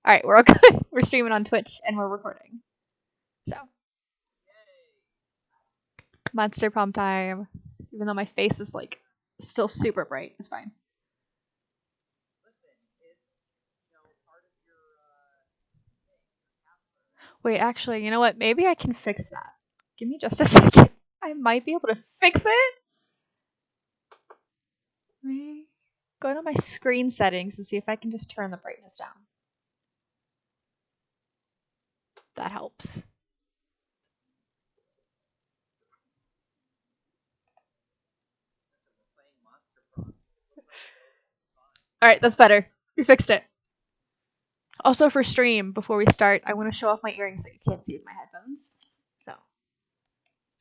All right, we're all good. We're streaming on Twitch and we're recording. So, Monster Prom time. Even though my face is like still super bright, it's fine. Wait, actually, you know what? Maybe I can fix that. Give me just a second. I might be able to fix it. Let me go to my screen settings and see if I can just turn the brightness down. That helps. All right, that's better. We fixed it. Also, for stream, before we start, I want to show off my earrings that you can't see with my headphones. So,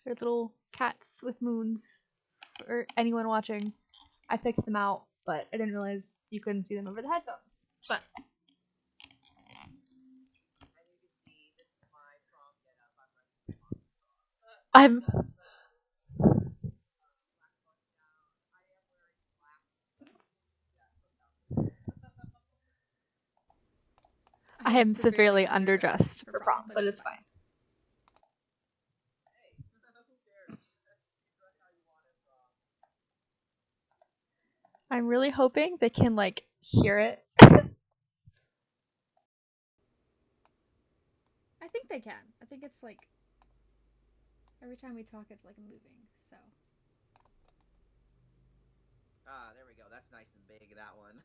they're little cats with moons. For anyone watching, I picked them out, but I didn't realize you couldn't see them over the headphones. But I'm I am severely underdressed for prom, but it's fine. I'm really hoping they can like hear it. I think they can. I think it's like every time we talk, it's like moving. So. Ah, there we go. That's nice and big, that one.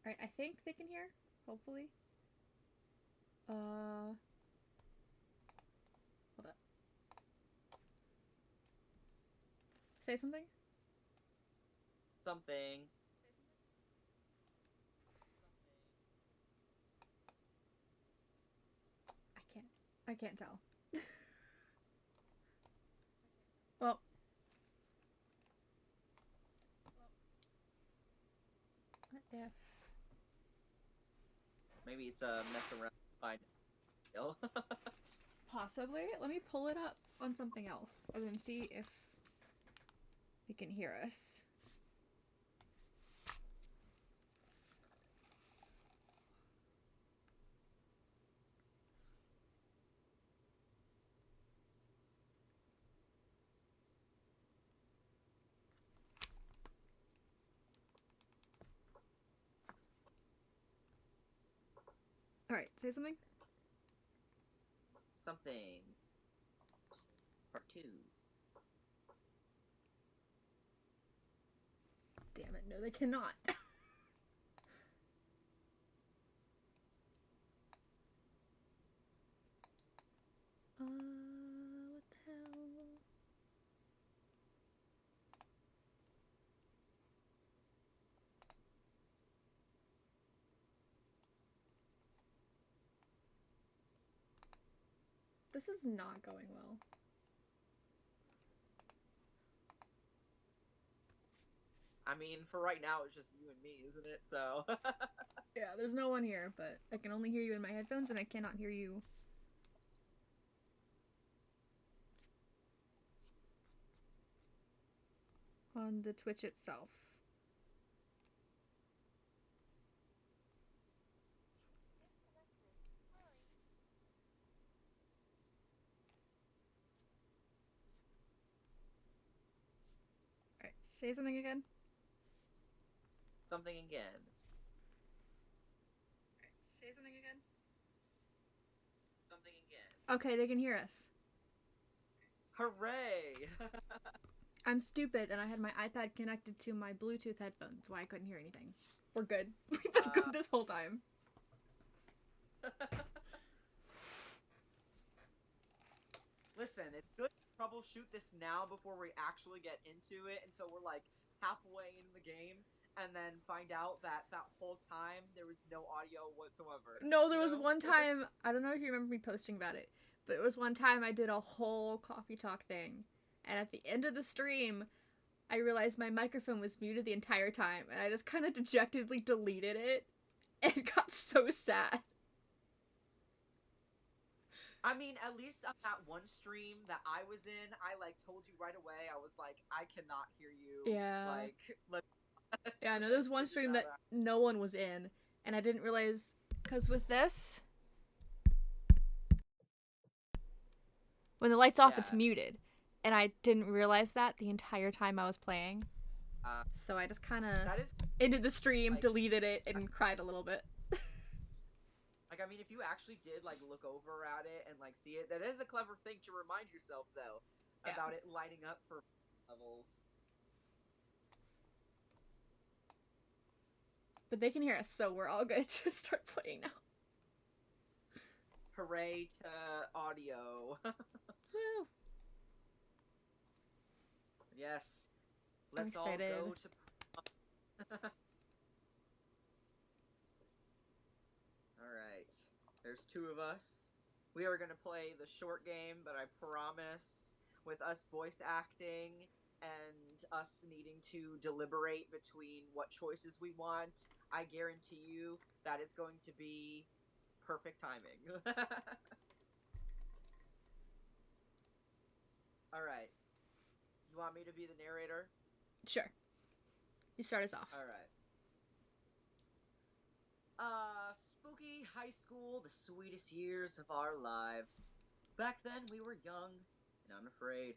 Alright, I think they can hear. Hopefully. Hold up. Say something? Something. I can't tell. Well. What if? Maybe it's a mess around. Find still. Possibly. Let me pull it up on something else and then see if it can hear us. Alright, say something. Something. Part 2. Damn it, no, they cannot. What the hell? This is not going well. I mean, for right now, it's just you and me, isn't it? So. Yeah, there's no one here, but I can only hear you in my headphones and I cannot hear you on the Twitch itself. Alright, say something again. Something again. Say something again. Something again. Okay, they can hear us. Hooray! I'm stupid and I had my iPad connected to my Bluetooth headphones, why I couldn't hear anything. We're good. We've been good this whole time. Listen, it's good to troubleshoot this now before we actually get into it until we're like halfway in the game and then find out that whole time there was no audio whatsoever. No, there was one time, I don't know if you remember me posting about it, but it was one time I did a whole coffee talk thing, and at the end of the stream, I realized my microphone was muted the entire time, and I just kind of dejectedly deleted it, and got so sad. I mean, at least on that one stream that I was in, I like told you right away. I was like, I cannot hear you. Yeah. Like, let's Yeah, no, and there's one figure stream that that out. no one was in, and I didn't realize because with this, when the light's off, it's Yeah. muted, and I didn't realize that the entire time I was playing. Uh, So I just kind of that is ended the stream, like, deleted it, and cried a little bit. I mean, if you actually did like look over at it and like see it, that is a clever thing to remind yourself though Yeah. about it lighting up for levels. But they can hear us, so we're all good to start playing now. Hooray to audio. Woo! Yes. I'm Let's all excited. go to Alright. There's two of us. We are gonna play the short game, but I promise, with us voice acting and us needing to deliberate between what choices we want, I guarantee you that it's going to be perfect timing. Alright. You want me to be the narrator? Sure. You start us off. Alright. Spooky high school, the sweetest years of our lives. Back then, we were young and unafraid.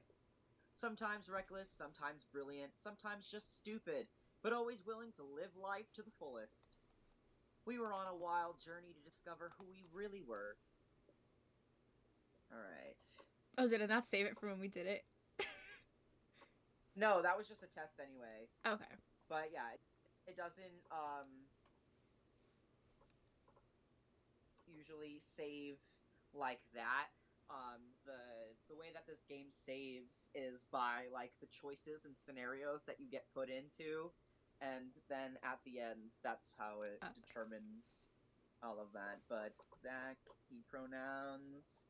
Sometimes reckless, sometimes brilliant, sometimes just stupid, but always willing to live life to the fullest. We were on a wild journey to discover who we really were. Alright. Oh, did I not save it for when we did it? No, that was just a test anyway. Okay. But yeah, it doesn't, usually save like that. The way that this game saves is by like the choices and scenarios that you get put into, and then at the end, that's how it determines all of that. But Zach, he pronouns.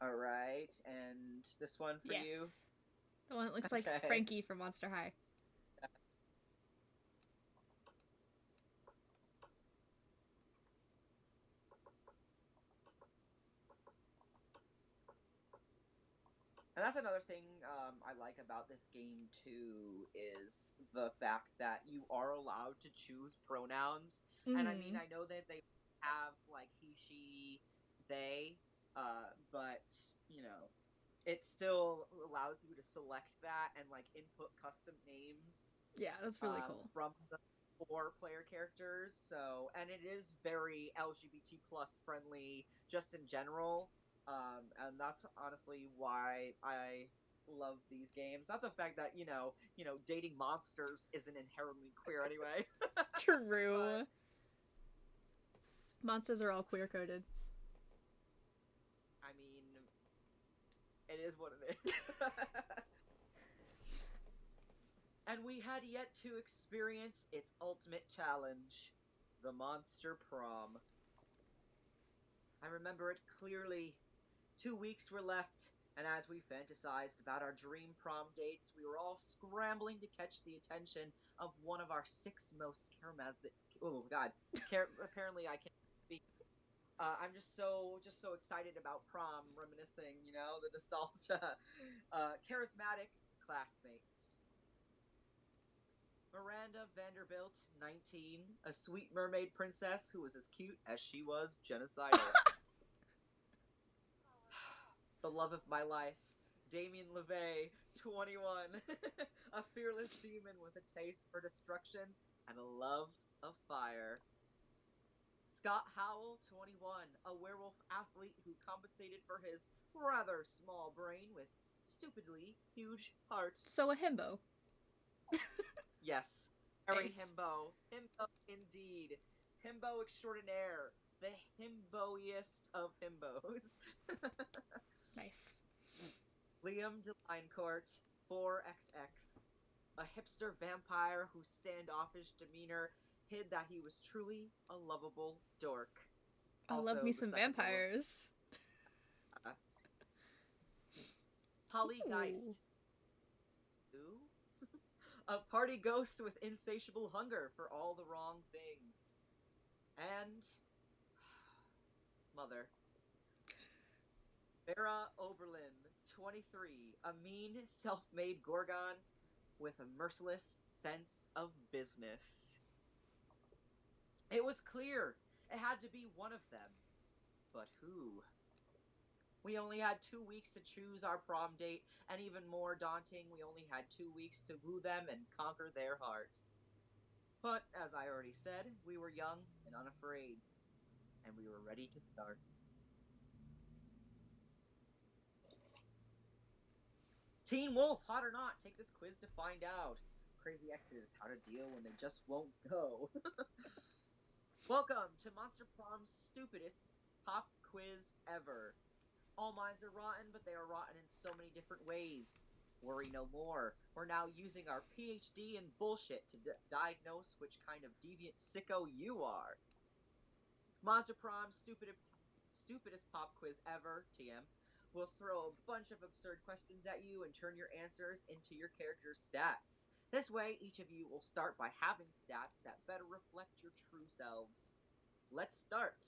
All right, and this one for Yes. you. The one that looks like Okay. Frankie from Monster High. And that's another thing I like about this game too, is the fact that you are allowed to choose pronouns. And I mean, I know that they have like he, she, they, but you know, it still allows you to select that and like input custom names Yeah, that's really cool. from the four player characters. So, and it is very LGBT plus friendly just in general. And that's honestly why I love these games. Not the fact that dating monsters isn't inherently queer anyway. True. But, Monsters are all queer coded. I mean, it is what it is. And we had yet to experience its ultimate challenge, the Monster Prom. I remember it clearly. 2 weeks were left, and as we fantasized about our dream prom dates, we were all scrambling to catch the attention of one of our six most charismatic. Oh God! Apparently, I can't speak. I'm just so excited about prom, reminiscing, the nostalgia. Charismatic classmates. Miranda Vanderbilt, 19, a sweet mermaid princess who was as cute as she was genocidal. The love of my life, Damien LeVay, 21, a fearless demon with a taste for destruction and a love of fire. Scott Howell, 21, a werewolf athlete who compensated for his rather small brain with stupidly huge heart. So a himbo. Yes, very Nice. himbo. Himbo indeed. Himbo extraordinaire. The himboiest of himbos. Nice. Liam Delinecourt, 4XX. A hipster vampire whose standoffish demeanor hid that he was truly a lovable dork. I Also, love me the some second vampires. Holly Ooh. Geist. Ooh? A party ghost with insatiable hunger for all the wrong things. And Mother. Vera Oberlin, 23, a mean, self-made Gorgon with a merciless sense of business. It was clear it had to be one of them. But who? We only had 2 weeks to choose our prom date, and even more daunting, we only had 2 weeks to woo them and conquer their hearts. But, as I already said, we were young and unafraid, and we were ready to start. Teen Wolf, hot or not, take this quiz to find out. Crazy exes, how to deal when they just won't go. Welcome to Monster Prom's stupidest pop quiz ever. All minds are rotten, but they are rotten in so many different ways. Worry no more. We're now using our PhD in bullshit to diagnose which kind of deviant sicko you are. Monster Prom, stupidest pop quiz ever, TM. We'll throw a bunch of absurd questions at you and turn your answers into your character's stats. This way, each of you will start by having stats that better reflect your true selves. Let's start.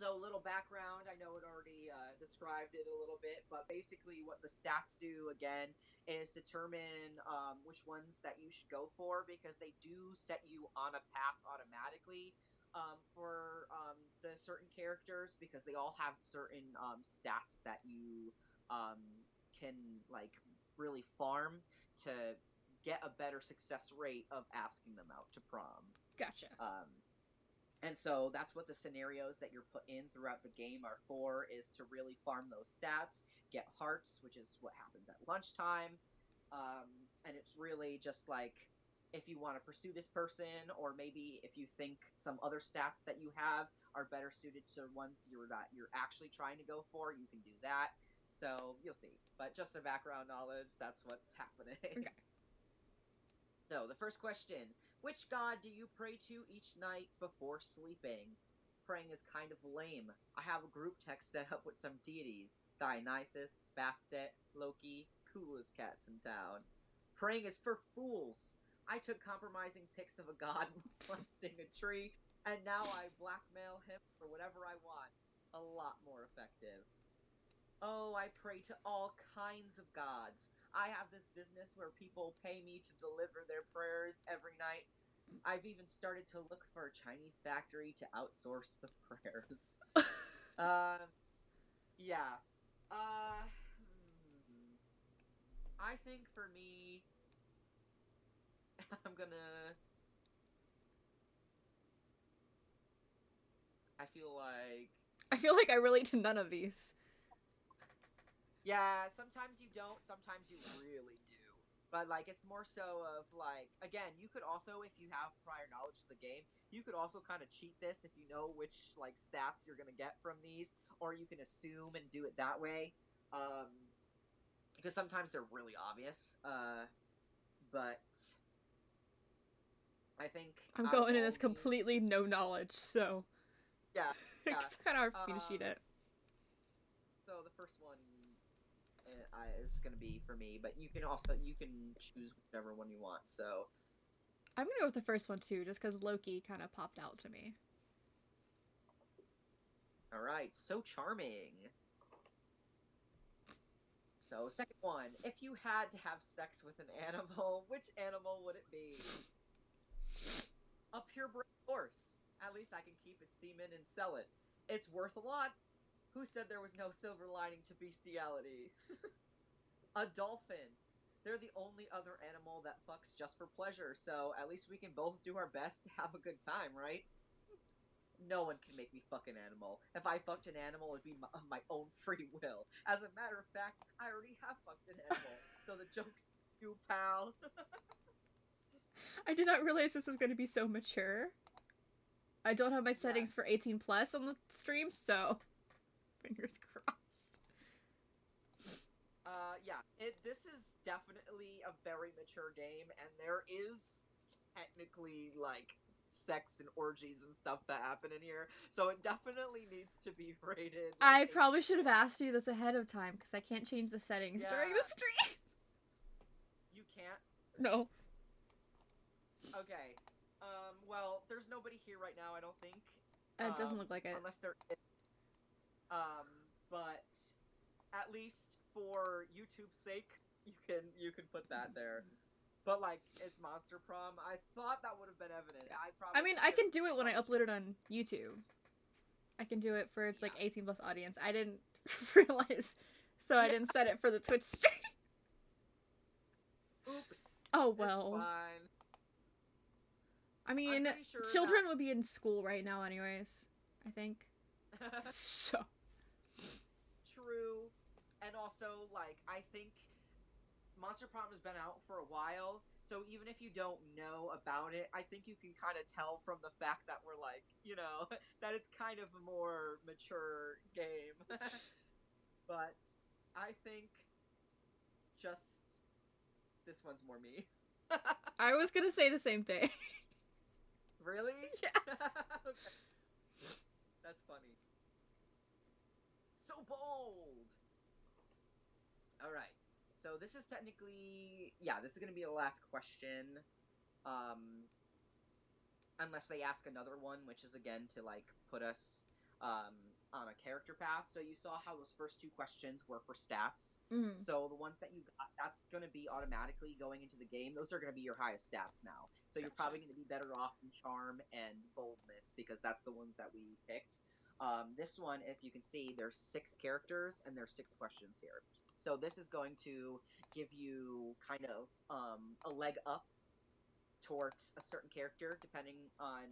So, little background. I know it already described it a little bit, but basically, what the stats do again is determine which ones that you should go for, because they do set you on a path automatically for the certain characters, because they all have certain stats that you can like really farm to get a better success rate of asking them out to prom. Gotcha. And so that's what the scenarios that you're put in throughout the game are for, is to really farm those stats, get hearts, which is what happens at lunchtime. And it's really just like, if you want to pursue this person, or maybe if you think some other stats that you have are better suited to ones you're actually trying to go for, you can do that. So you'll see. But just a background knowledge, that's what's happening. Okay. So, the first question: which god do you pray to each night before sleeping? Praying is kind of lame. I have a group text set up with some deities: Dionysus, Bastet, Loki, coolest cats in town. Praying is for fools. I took compromising pics of a god molesting a tree, and now I blackmail him for whatever I want. A lot more effective. Oh, I pray to all kinds of gods. I have this business where people pay me to deliver their prayers every night. I've even started to look for a Chinese factory to outsource the prayers. Um, yeah. Uh, I think for me, I'm gonna. I feel like. I feel like I relate to none of these. Yeah, sometimes you don't, sometimes you really do. But like, it's more so of like, again, you could also, if you have prior knowledge of the game, you could also kind of cheat this if you know which like stats you're gonna get from these, or you can assume and do it that way. Um, because sometimes they're really obvious. But I think I'm out of going in all as of these, completely no knowledge, so yeah, yeah. it's kind of hard for me to cheat it. So the first one is gonna be for me, but you can choose whichever one you want. So. I'm gonna go with the first one too, just because Loki kind of popped out to me. All right, so charming. So, second one. If you had to have sex with an animal, which animal would it be? A purebred horse. At least I can keep its semen and sell it. It's worth a lot. Who said there was no silver lining to bestiality? A dolphin. They're the only other animal that fucks just for pleasure, so at least we can both do our best to have a good time, right? No one can make me fuck an animal. If I fucked an animal, it'd be of my own free will. As a matter of fact, I already have fucked an animal, so the joke's you, pal. I did not realize this was going to be so mature. I don't have my settings for Yes. 18 plus on the stream, so fingers crossed. Yeah. This is definitely a very mature game, and there is technically like sex and orgies and stuff that happen in here, so it definitely needs to be rated. Like, I probably should have asked you this ahead of time because I can't change the settings during the Yeah. stream. You can't. No. Okay. Well, there's nobody here right now, I don't think. It doesn't look like it. Unless there is. But at least for YouTube's sake, you can put that there. But like, it's Monster Prom. I thought that would have been evident. Yeah. I I probably mean, I could have can do it when I published upload it on YouTube. I can do it for its like Yeah. 18 plus audience. I didn't realize, so I Yeah. didn't set it for the Twitch stream. Oops. Oh It's well. fine. I I'm mean, pretty sure children would be in school right now, anyways. I think that so. true. And also, like, I think Monster Prom has been out for a while, so even if you don't know about it, I think you can kind of tell from the fact that we're like, that it's kind of a more mature game. But I think just this one's more me. I was gonna say the same thing. Really? Yes. Okay. That's funny. So bold. All right. So this is technically, yeah, this is going to be the last question. Unless they ask another one, which is again to like put us on a character path. So you saw how those first two questions were for stats. Mm. So the ones that you got, that's going to be automatically going into the game. Those are going to be your highest stats now. So you're probably going to be better off in charm and boldness because that's the ones that we picked. This one, if you can see, there's 6 characters and there's 6 questions here. So this is going to give you kind of a leg up towards a certain character depending on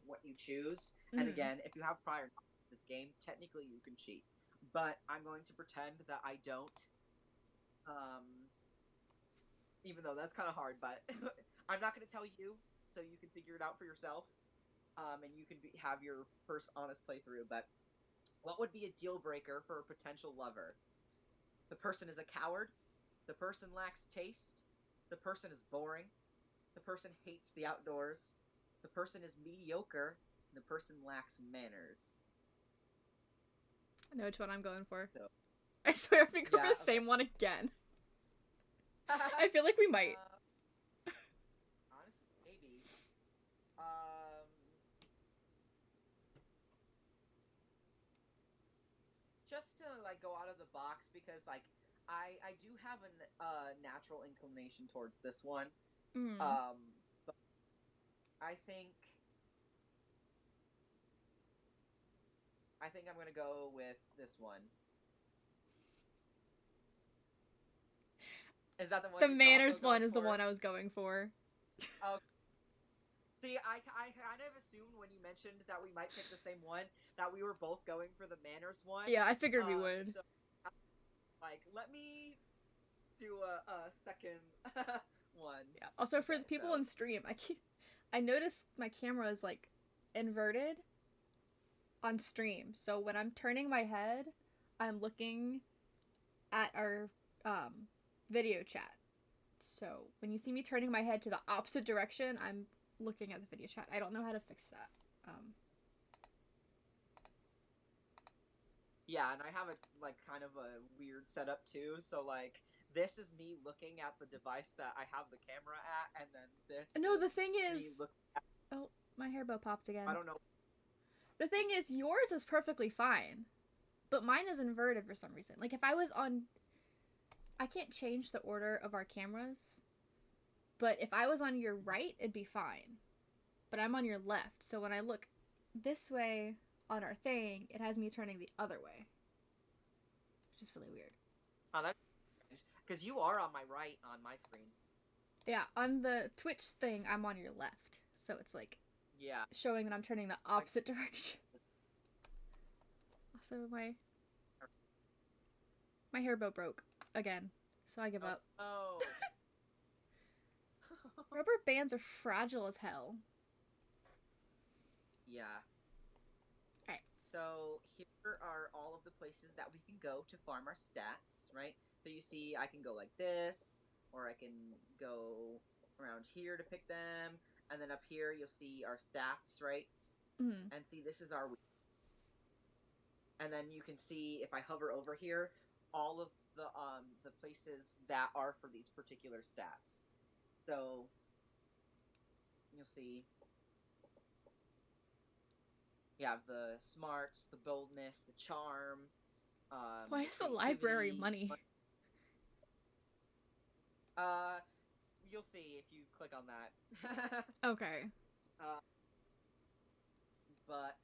what you choose. Mm. And again, if you have prior knowledge of this game, technically you can cheat. But I'm going to pretend that I don't. Even though that's kind of hard, but I'm not going to tell you, so you can figure it out for yourself. And you can have your first honest playthrough. But what would be a deal breaker for a potential lover? The person is a coward. The person lacks taste. The person is boring. The person hates the outdoors. The person is mediocre. And the person lacks manners. I know which one I'm going for. So, I swear if we go for Yeah, the same one again. I feel like we might. Honestly, maybe. Um, just to like go out of the box because like I do have a natural inclination towards this one. Mm. But I think I'm gonna go with this one. Is that the one? The that you're manners also one going is the for? one I was going for. See, I kind of assumed when you mentioned that we might pick the same one that we were both going for the manners one. Yeah, I figured we would. So, like, let me do a second one. Yeah. Also, for Okay, the people so- on stream, I noticed my camera is like inverted on stream. So when I'm turning my head, I'm looking at our video chat. So when you see me turning my head to the opposite direction, I'm looking at the video chat. I don't know how to fix that. Yeah, and I have a like kind of a weird setup too. So like this is me looking at the device that I have the camera at, and then this. No, the thing me is, looking at, oh, my hair bow popped again. I don't know. The thing is, yours is perfectly fine, but mine is inverted for some reason. Like if I was on, I can't change the order of our cameras, but if I was on your right, it'd be fine. But I'm on your left, so when I look this way on our thing, it has me turning the other way, which is really weird. Oh, that's because you are on my right on my screen. Yeah, on the Twitch thing, I'm on your left, so it's like Yeah. showing that I'm turning the opposite direction. Also, my hair bow broke again, so I give up. Oh. Rubber bands are fragile as hell. Yeah. Alright. So here are all of the places that we can go to farm our stats, right? So you see I can go like this, or I can go around here to pick them, and then up here you'll see our stats, right? Mm. And see this is our week. And then you can see if I hover over here, all of the places that are for these particular stats. So you'll see You have the smarts, the boldness, the charm, Why the is the library creativity. money? Uh, you'll see if you click on that. Okay. uh, but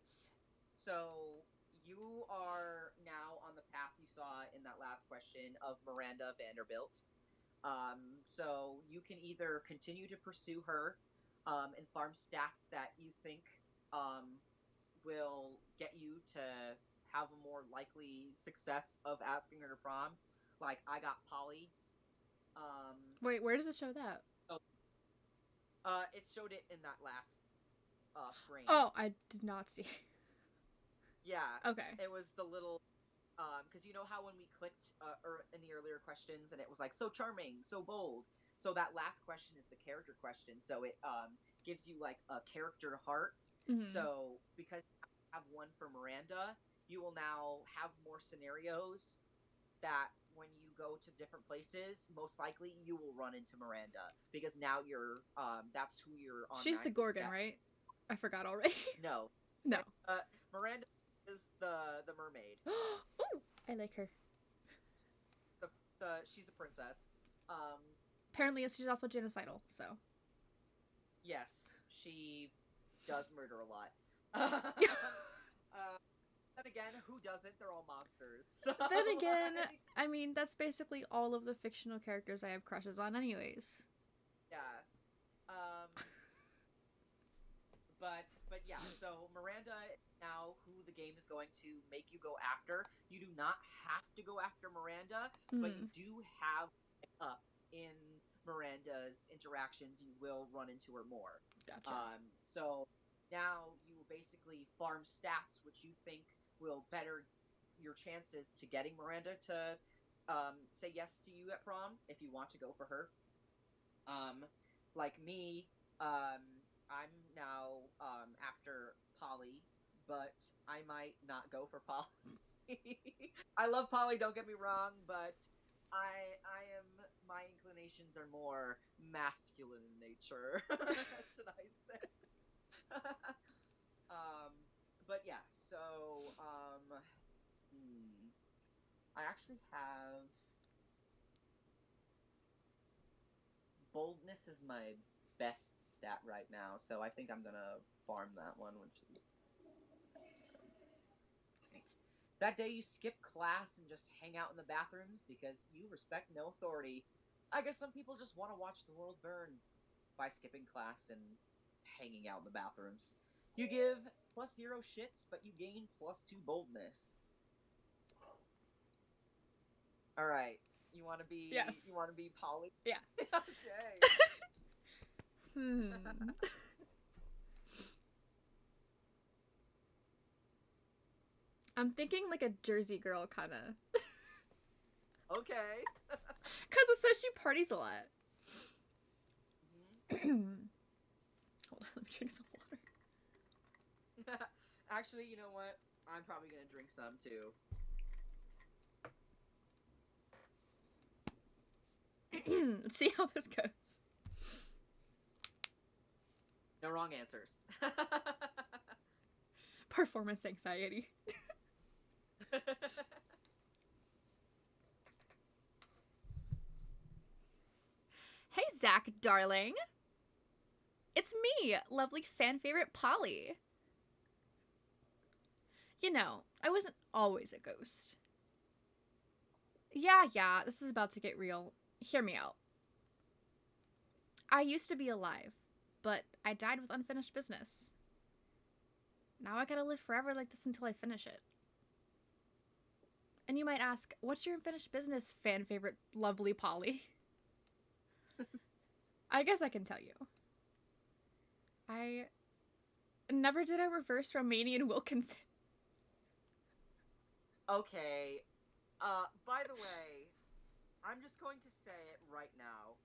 so you are now on the path you saw in that last question of Miranda Vanderbilt. So you can either continue to pursue her and farm stats that you think um, will get you to have a more likely success of asking her to prom. Like I got Polly. Wait, where does it show that? So, it showed it in that last frame. Oh, I did not see. Yeah, Okay. it was the little because you know how when we clicked in the earlier questions and it was like so charming, so bold. So that last question is the character question. So it gives you like a character heart. Mm-hmm. So because you have one for Miranda, you will now have more scenarios that when you go to different places, most likely you will run into Miranda because now you're that's who you're She's the automatically Gorgon, set. right? I forgot already. No, No. Miranda is the mermaid. Ooh, I like her. She's a princess. Um, Apparently, she's also genocidal. So. yes, she does murder a lot. Then again, who doesn't? They're all monsters. So, Then again, like, I mean, that's basically all of the fictional characters I have crushes on, anyways. yeah. Um, but yeah. So Miranda now, who the game is going to make you go after. You do not have to go after Miranda, but you do have up in Miranda's interactions. You will run into her more. Gotcha. So now you will basically farm stats, which you think will better your chances to getting Miranda to say yes to you at prom if you want to go for her. Um, like me, I'm now after Polly, but I might not go for Polly. I love Polly, don't get me wrong, but I am my inclinations are more masculine in nature, should I say? um, but yeah, so I actually have boldness is my best stat right now, so I think I'm gonna farm that one, which is great. That day you skip class and just hang out in the bathrooms because you respect no authority. I guess some people just want to watch the world burn by skipping class and hanging out in the bathrooms. You give +0 shits, but you gain +2 boldness. All right, you want to be Yes. Polly? Yeah. Okay. I'm thinking like a Jersey girl kind of. Okay. Because it says she parties a lot. Mm-hmm. Hold on, let me drink some water. Actually, you know what? I'm probably gonna drink some too. Let's see how this goes. No wrong answers. Performance anxiety. Hey, Zach, darling. It's me, lovely fan favorite Polly. You know, I wasn't always a ghost. Yeah, this is about to get real. Hear me out. I used to be alive, but I died with unfinished business. Now I gotta live forever like this until I finish it. And you might ask, what's your unfinished business, fan favorite lovely Polly? I guess I can tell you. I never did a reverse Romanian Wilkinson. Okay. By the way, I'm just going to say it right now.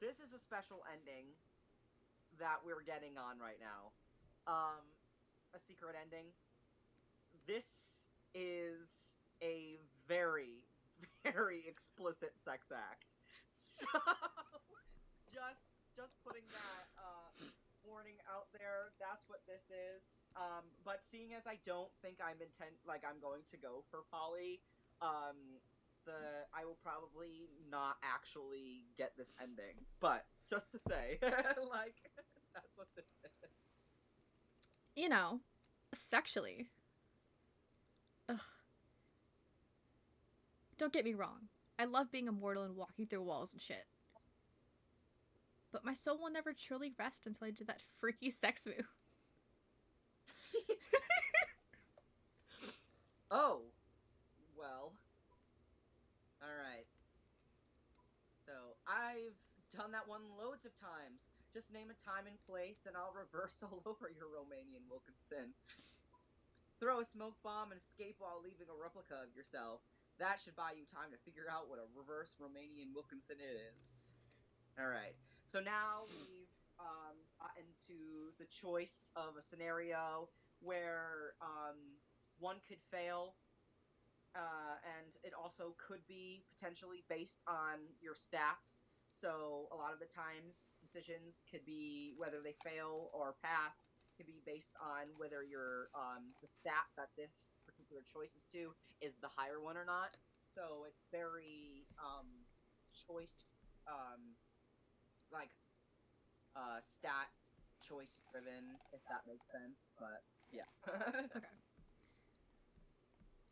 This is a special ending that we're getting on right now. A secret ending. This is a very, very explicit sex act. So just putting that warning out there. That's what this is. But seeing as I don't think I'm I'm going to go for poly, I will probably not actually get this ending. But just to say, like, that's what this is. You know, sexually. Ugh. Don't get me wrong. I love being immortal and walking through walls and shit. But my soul will never truly rest until I did that freaky sex move. Oh, well, all right. So I've done that one loads of times. Just name a time and place, and I'll reverse all over your Romanian Wilkinson. Throw a smoke bomb and escape while leaving a replica of yourself. That should buy you time to figure out what a reverse Romanian Wilkinson is. Alright, so now we've gotten to the choice of a scenario where one could fail, and it also could be potentially based on your stats. So a lot of the times, decisions could be whether they fail or pass could be based on whether your the stat that this particular choice is to is the higher one or not. So it's very choice like stat choice driven, if that makes sense. But yeah. Okay.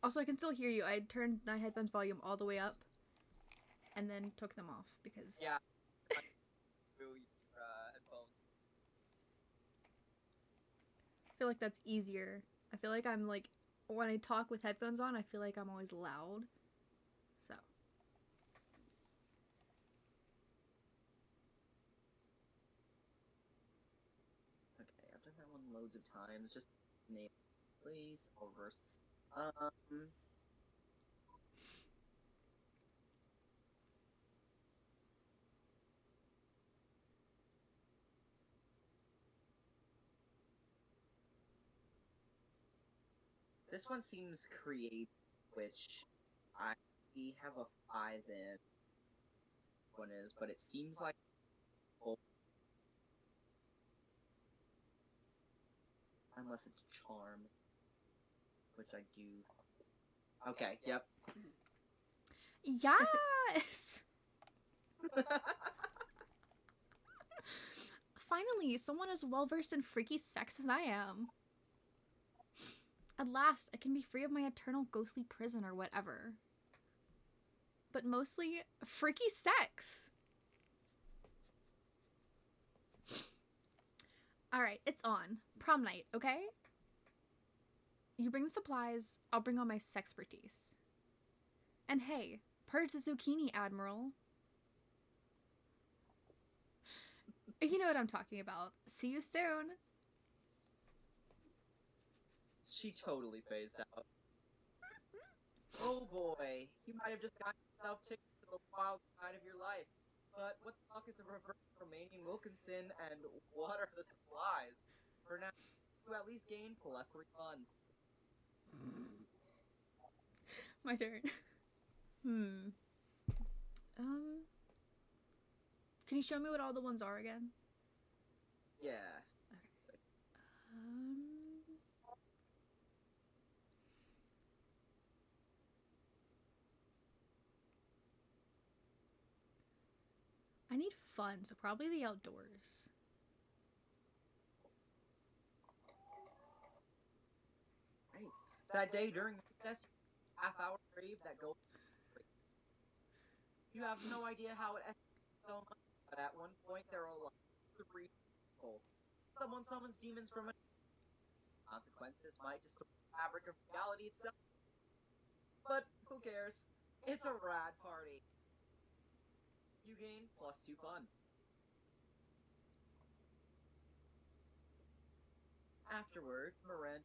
Also, I can still hear you. I turned my headphones volume all the way up and then took them off because Yeah. Through your headphones. I feel like that's easier. I feel like I'm like, when I talk with headphones on, I feel like I'm always loud. So. Okay, I've done that one loads of times. Just name, please. I'll reverse. Um. This one seems creative, which I have a 5 in. One is, but it seems like unless it's charm, which I do. Okay. Yep. Yes! Finally, someone as well versed in freaky sex as I am. At last, I can be free of my eternal ghostly prison or whatever. But mostly, freaky sex! Alright, it's on. Prom night, okay? You bring the supplies, I'll bring all my sexpertise. And hey, purge the zucchini, Admiral. You know what I'm talking about. See you soon. She totally phased out. Oh boy, you might have just gotten yourself tickets to the wild side of your life. But what the fuck is a reverse Romanian Wilkinson, and what are the supplies? For now, you at least gain plus 3 fun. My turn. Can you show me what all the ones are again? Yeah. Um, I need fun, so probably the outdoors. Right. That day during recess, half-hour rave that goes. You have no idea how it escalates so much, but at one point there are like 3 people. Someone summons demons from a consequences might distort the fabric of reality itself. But who cares? It's a rad party. You gain plus 2 fun. Afterwards, Miranda.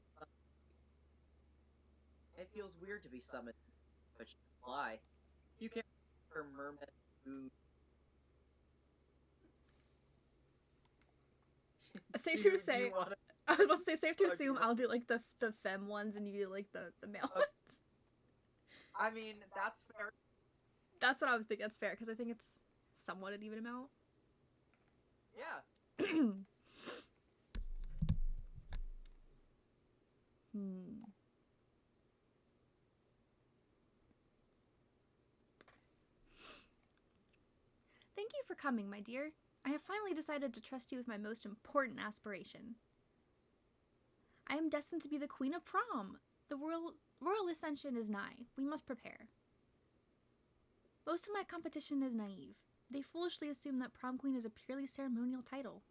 It feels weird to be summoned, but she can fly. You can her mermaid food. Safe Do to you say, want to? I was about to say safe to Oh, assume I'll do like the femme ones and you do like the male Okay. ones. I mean, that's fair. That's what I was thinking. That's fair because I think it's somewhat an even amount. Yeah. Thank you for coming, my dear. I have finally decided to trust you with my most important aspiration. I am destined to be the Queen of Prom. The royal ascension is nigh. We must prepare. Most of my competition is naive. They foolishly assume that Prom Queen is a purely ceremonial title.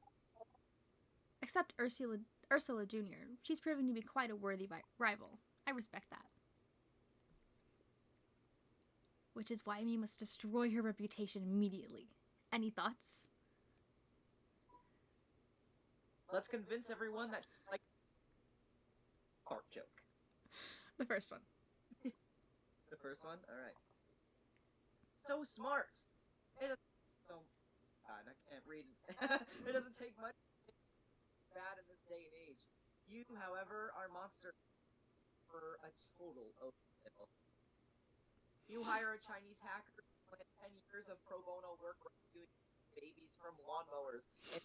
Except Ursula Jr. She's proven to be quite a worthy rival. I respect that. Which is why we must destroy her reputation immediately. Any thoughts? Let's convince everyone that she's like fart joke. The first one. The first one? Alright. So smart! It doesn't so God, I can't read. It doesn't take much bad in this day and age. You, however, are monster for a total overkill. You hire a Chinese hacker to get 10 years of pro bono work rescuing babies from lawnmowers and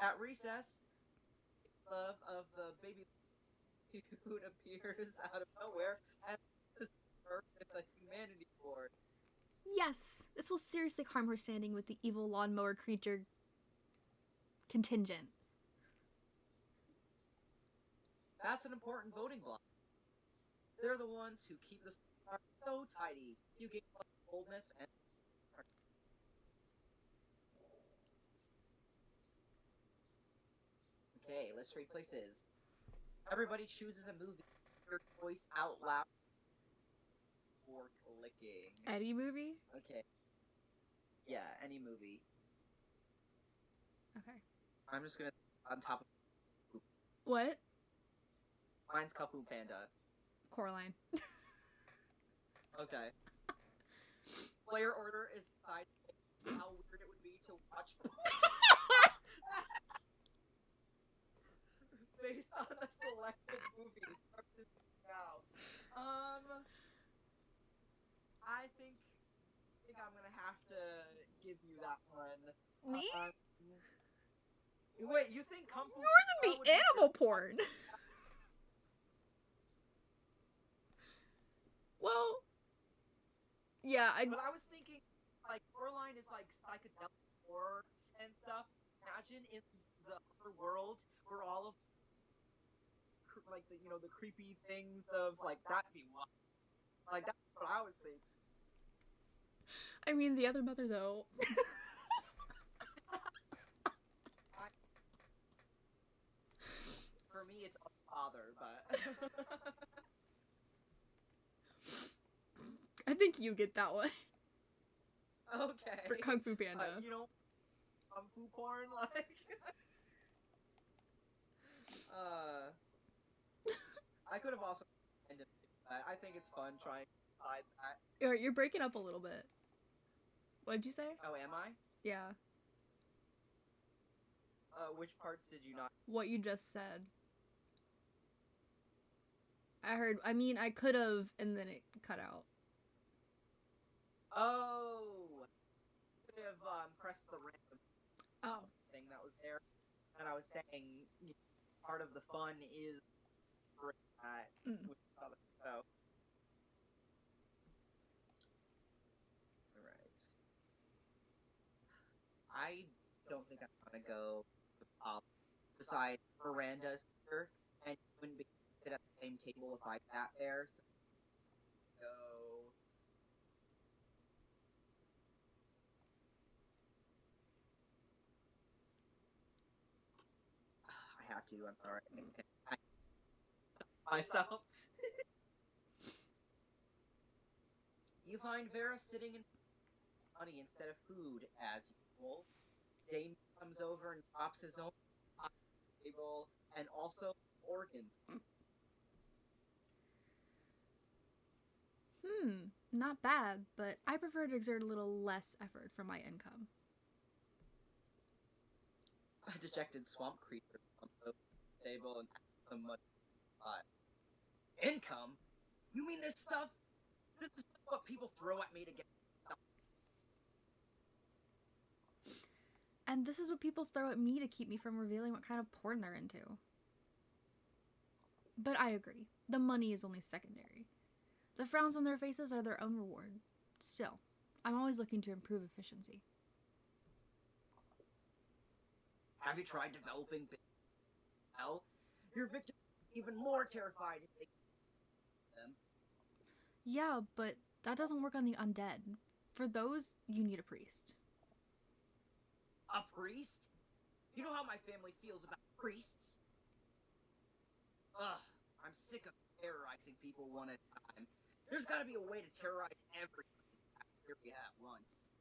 at recess, love of the baby food appears out of nowhere and this with a humanity board. Yes, this will seriously harm her standing with the evil lawnmower creature contingent. That's an important voting block. They're the ones who keep the star so tidy. You gain boldness and okay, let's trade places. Everybody chooses a movie. Your choice out loud for clicking. Any movie? Okay. Yeah, any movie. Okay. I'm just gonna on top of What? mine's Kung Fu Panda. Coraline. Okay. Player order is decided how weird it would be to watch based on the selected movies. Now, I think I'm gonna have to give you that one. Me? Wait, you think Kung Fu Yours Panda would be animal porn. Well, yeah, But I was thinking, like, Coraline is like psychedelic horror and stuff. Imagine in the other world where all of like the the creepy things of like that'd be wild. Like that's what I was thinking. I mean, the other mother, though. For me, it's a father, but I think you get that one. okay. For Kung Fu Panda. You know, kung fu porn, like. I could have also ended. I think it's fun trying to hide that. You're breaking up a little bit. What'd you say? Oh, am I? Yeah. Which parts did you not? What you just said. I could have, and then it cut out. Oh, I could have pressed the random thing that was there, and I was saying part of the fun is that. So, all right. I don't think I'm gonna go beside Miranda's here, and you wouldn't be sit at the same table if I sat there. So go. I have to. I'm sorry. Myself. You find Vera sitting in money instead of food, as usual. Damien comes over and drops his own table and also organ. Not bad, but I prefer to exert a little less effort for my income. A dejected swamp creature comes over the table and asks him much income? You mean this stuff? This is what people throw at me to get stuff. And this is what people throw at me to keep me from revealing what kind of porn they're into. But I agree. The money is only secondary. The frowns on their faces are their own reward. Still, I'm always looking to improve efficiency. Have you tried developing well? Your victims are even more terrified if they them. Yeah, but that doesn't work on the undead. For those, you need a priest. A priest? You know how my family feels about priests? Ugh, I'm sick of terrorizing people one at a time. There's gotta be a way to terrorize everybody in the area at once.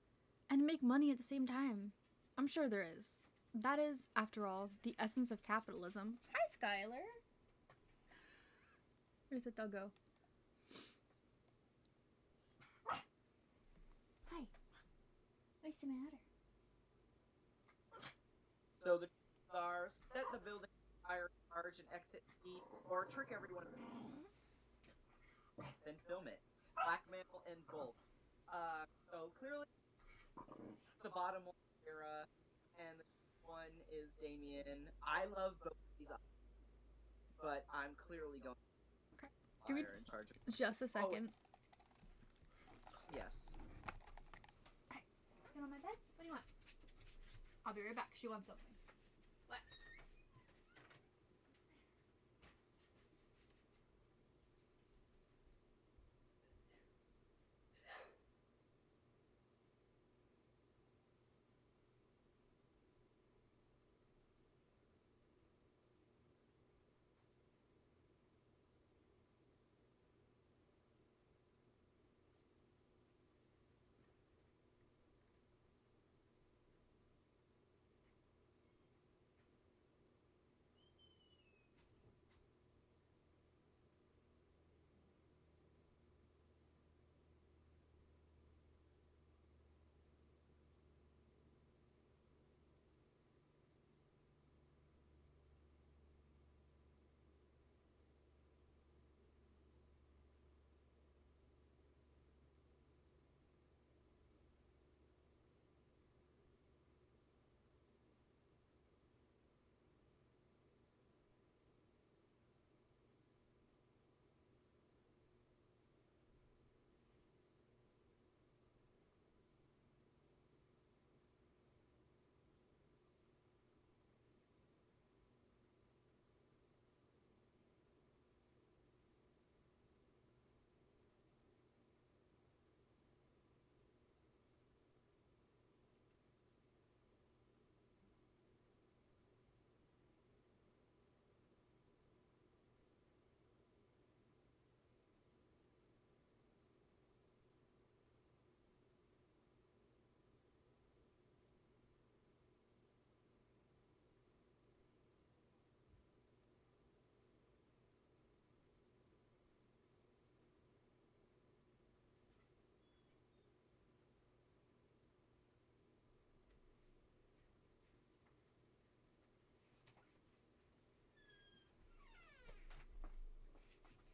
And make money at the same time. I'm sure there is. That is, after all, the essence of capitalism. Hi, Skylar. Where's the doggo? Hi. What's the matter? So the are set the building fire charge and exit key, or trick everyone, then film it. Blackmail in bulk. So clearly the bottom one is Sarah, and the one is Damien. I love both of these, but I'm clearly going Okay. Give me fire in charge of. just a second. Yes. Hey, sit on my bed? What do you want? I'll be right back. She wants something. What?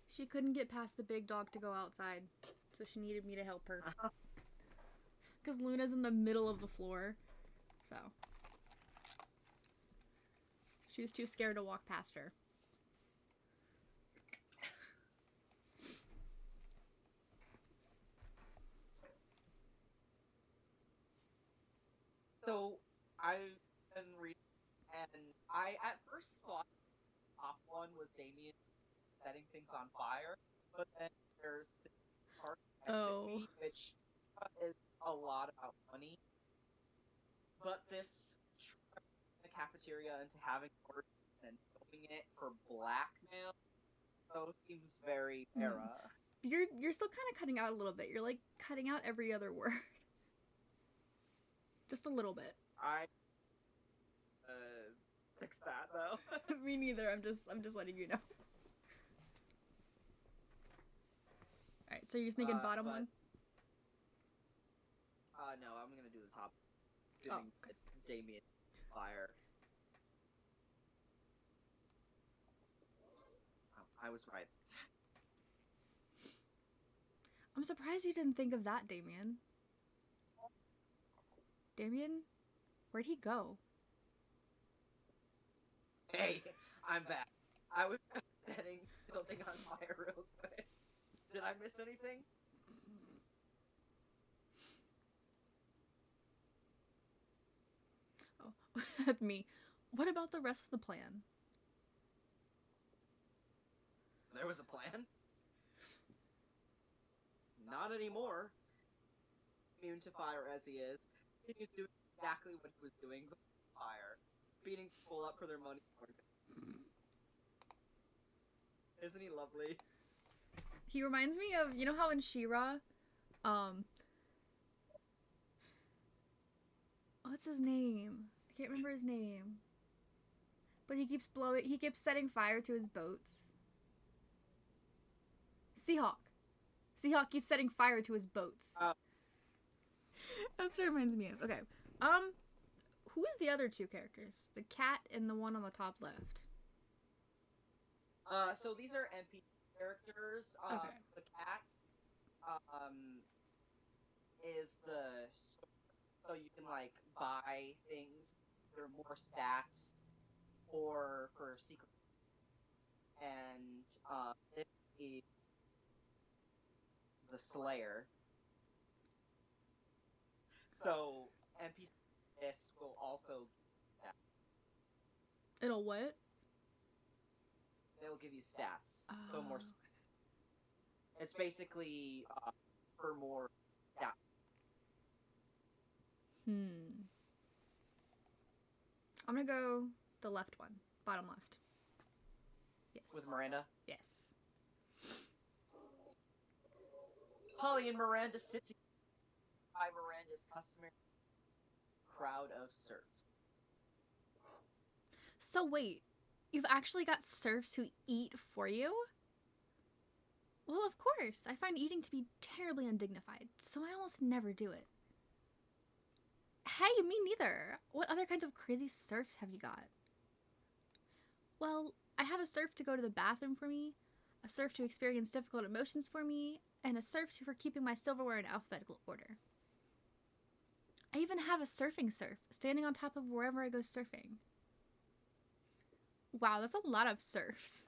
She couldn't get past the big dog to go outside, so she needed me to help her. Because Luna's in the middle of the floor, so she was too scared to walk past her. So I've been reading, and I at first thought the top one was Damien setting things on fire, but then there's the part exit Oh. fee, which is a lot about money. But this the cafeteria into having orders and filming it for blackmail, so seems very era. You're still kind of cutting out a little bit. You're like cutting out every other word. Just a little bit. I fix that though. Me neither. I'm just letting you know. All right. So you're thinking bottom but- one. No, I'm gonna do the top. Oh, Giving Damien fire. Oh, I was right. I'm surprised you didn't think of that, Damien. Damien, where'd he go? Hey, I'm back. I was setting something on fire real quick. Did I miss anything? Oh, me. What about the rest of the plan? There was a plan? Not anymore. Immune to fire as he is, continues doing exactly what he was doing before fire, beating people up for their money. Isn't he lovely? He reminds me of, you know how in She-Ra, what's his name? I can't remember his name. But he keeps setting fire to his boats. Seahawk. Seahawk keeps setting fire to his boats. That's what it reminds me of. Okay. Who's the other two characters? The cat and the one on the top left. So these are NPC characters. Okay. The cat, is the so you can like buy things. There are more stats, or for secret, and this is the Slayer. So NPC this will also It'll what? they'll give you stats. Oh. So more. It's basically for more stats. I'm gonna go the left one, bottom left. Yes. With Miranda. Yes. Holly and Miranda sit by Miranda's customary crowd of serfs. So wait, you've actually got serfs who eat for you? Well, of course. I find eating to be terribly undignified, so I almost never do it. Hey, me neither. What other kinds of crazy serfs have you got? Well, I have a serf to go to the bathroom for me, a serf to experience difficult emotions for me, and a serf for keeping my silverware in alphabetical order. I even have a surfing serf, standing on top of wherever I go surfing. Wow, that's a lot of serfs.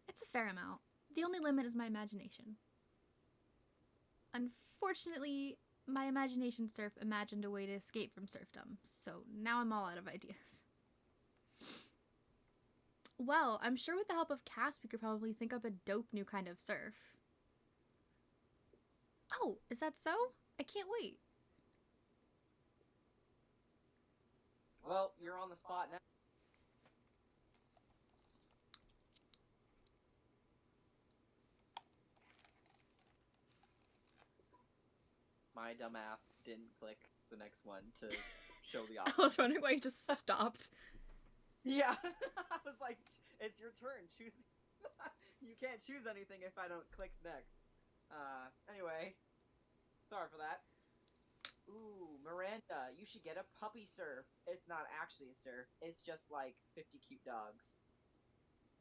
It's a fair amount. The only limit is my imagination. Unfortunately, my imagination serf imagined a way to escape from serfdom, so now I'm all out of ideas. Well, I'm sure with the help of Cass, we could probably think up a dope new kind of serf. Oh, is that so? I can't wait. Well, you're on the spot now. My dumbass didn't click the next one to show the option. I was wondering why you just stopped. Yeah, I was like, it's your turn. Choose. You can't choose anything if I don't click next. Anyway, sorry for that. Ooh, Miranda, you should get a puppy surf. It's not actually a surf. It's just like 50 cute dogs.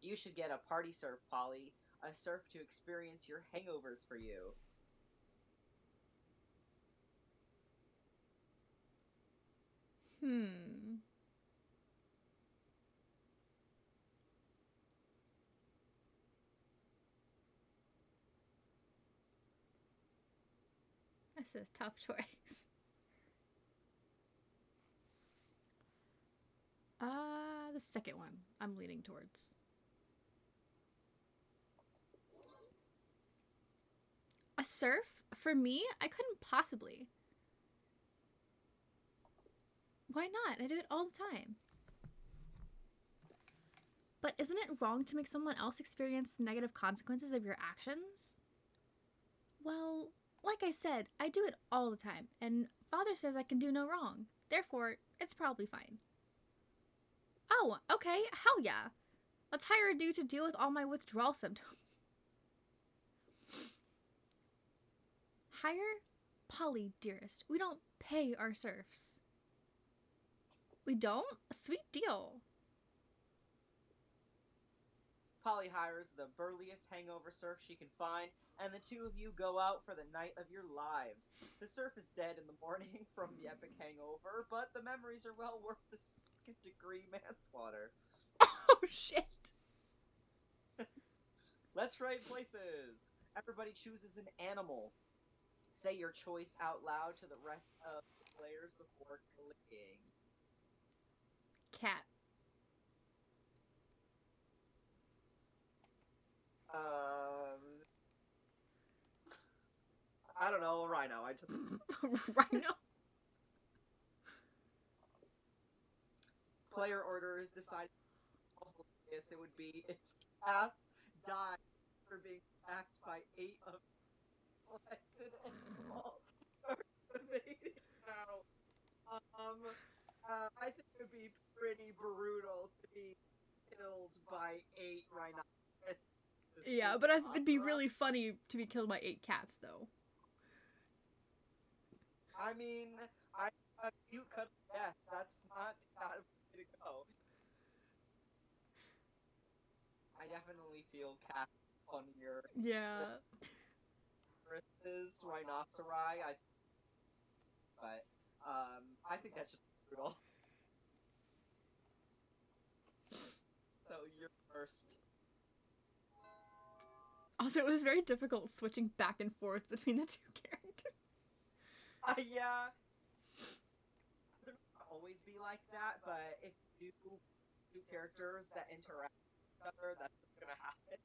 You should get a party surf, Polly. A surf to experience your hangovers for you. This is a tough choice. The second one I'm leaning towards. A surf? For me? I couldn't possibly. Why not? I do it all the time. But isn't it wrong to make someone else experience the negative consequences of your actions? Well, like I said, I do it all the time, and Father says I can do no wrong. Therefore, it's probably fine. Oh, okay, hell yeah. Let's hire a dude to deal with all my withdrawal symptoms. Hire? Polly, dearest, we don't pay our serfs. We don't? Sweet deal. Polly hires the burliest hangover surf she can find, and the two of you go out for the night of your lives. The surf is dead in the morning from the epic hangover, but the memories are well worth the second-degree manslaughter. Oh, shit. Let's trade places. Everybody chooses an animal. Say your choice out loud to the rest of the players before clicking. Cat. I don't know, a rhino. I just Rhino. player orders decided how hilarious it would be if Cass died after being attacked by 8 of collected animal now. I think it would be pretty brutal to be killed by 8 rhinoceros. Yeah, but I think it'd be really funny to be killed by 8 cats, though. I mean, I a cute cuddly death. That's not out of way to go. I definitely feel cat funnier Yeah. versus rhinoceri. But I think that's just brutal. So you're first. Also, it was very difficult switching back and forth between the two characters. Yeah. They're not gonna always be like that, but if you do two characters that interact with each other, that's what's gonna happen.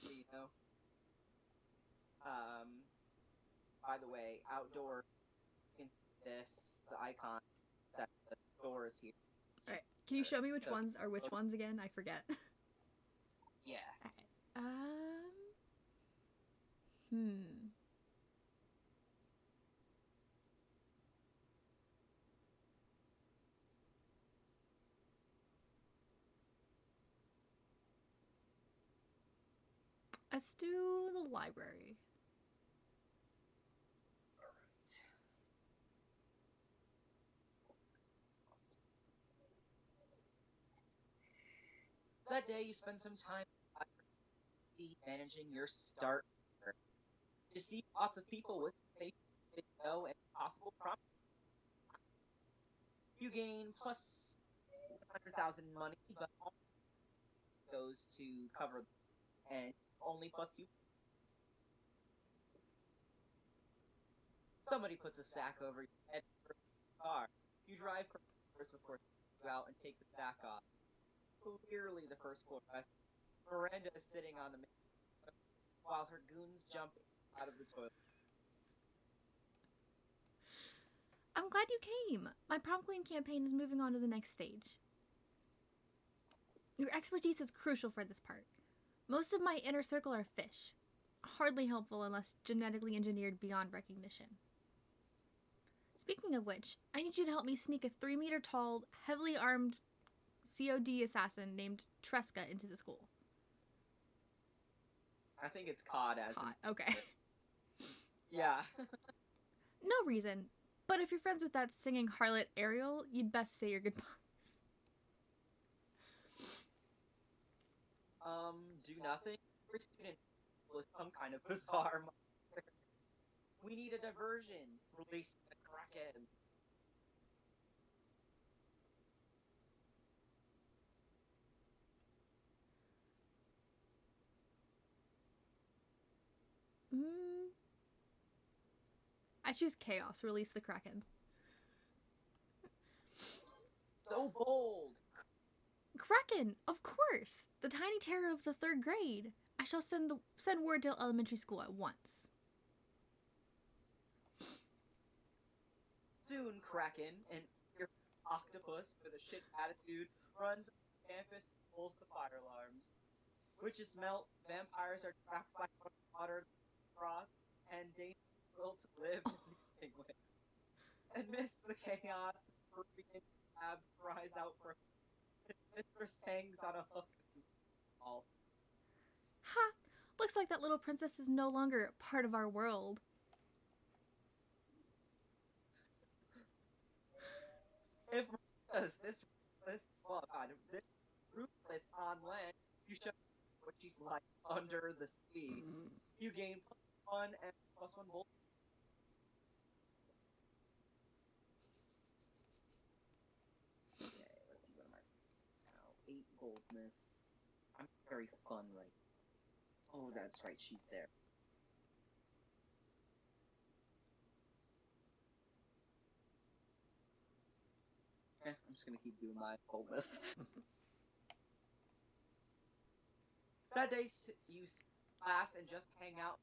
You know. By the way, outdoor, you can see this, the icon that the door is here. Alright, can you show me which ones are which ones again? I forget. Yeah. Alright. Let's do the library. That day, you spend some time managing your start. You see lots of people with safe video and possible promise. You gain plus 100,000 money, but goes to cover and only plus you. Somebody puts a sack over your head for the car. You drive first, of course, go out and take the sack off. Clearly, the first floor rest. Miranda is sitting on the main while her goons jump out of the toilet. I'm glad you came. My prom queen campaign is moving on to the next stage. Your expertise is crucial for this part. Most of my inner circle are fish. Hardly helpful unless genetically engineered beyond recognition. Speaking of which, I need you to help me sneak a 3-meter tall, heavily armed COD assassin named Tresca into the school. I think it's COD as Hot. Okay. Yeah. No reason, but if you're friends with that singing harlot Ariel, you'd best say your goodbyes. Do nothing. Every student with some kind of bizarre monster. We need a diversion. Release the Kraken. I choose chaos. Release the Kraken. So bold. Kraken, of course. The tiny terror of the 3rd grade. I shall send Warddale Elementary School at once. Soon, Kraken, an octopus with a shit attitude, runs on campus and pulls the fire alarms. Witches melt, vampires are trapped by water frost, and dangerous will to live is extinguished. Amidst the chaos, Korean cab cries out for mistress hangs on a hook. Ha! Looks like that little princess is no longer part of our world. If this ruthless on land, you show what she's like under the sea. You gain +1 and +1 bolt. Okay, let's see what am I now. 8 boldness. I'm very fun right Oh, that's right, she's there. I'm just gonna keep doing my boldness. That day, you class and just hang out.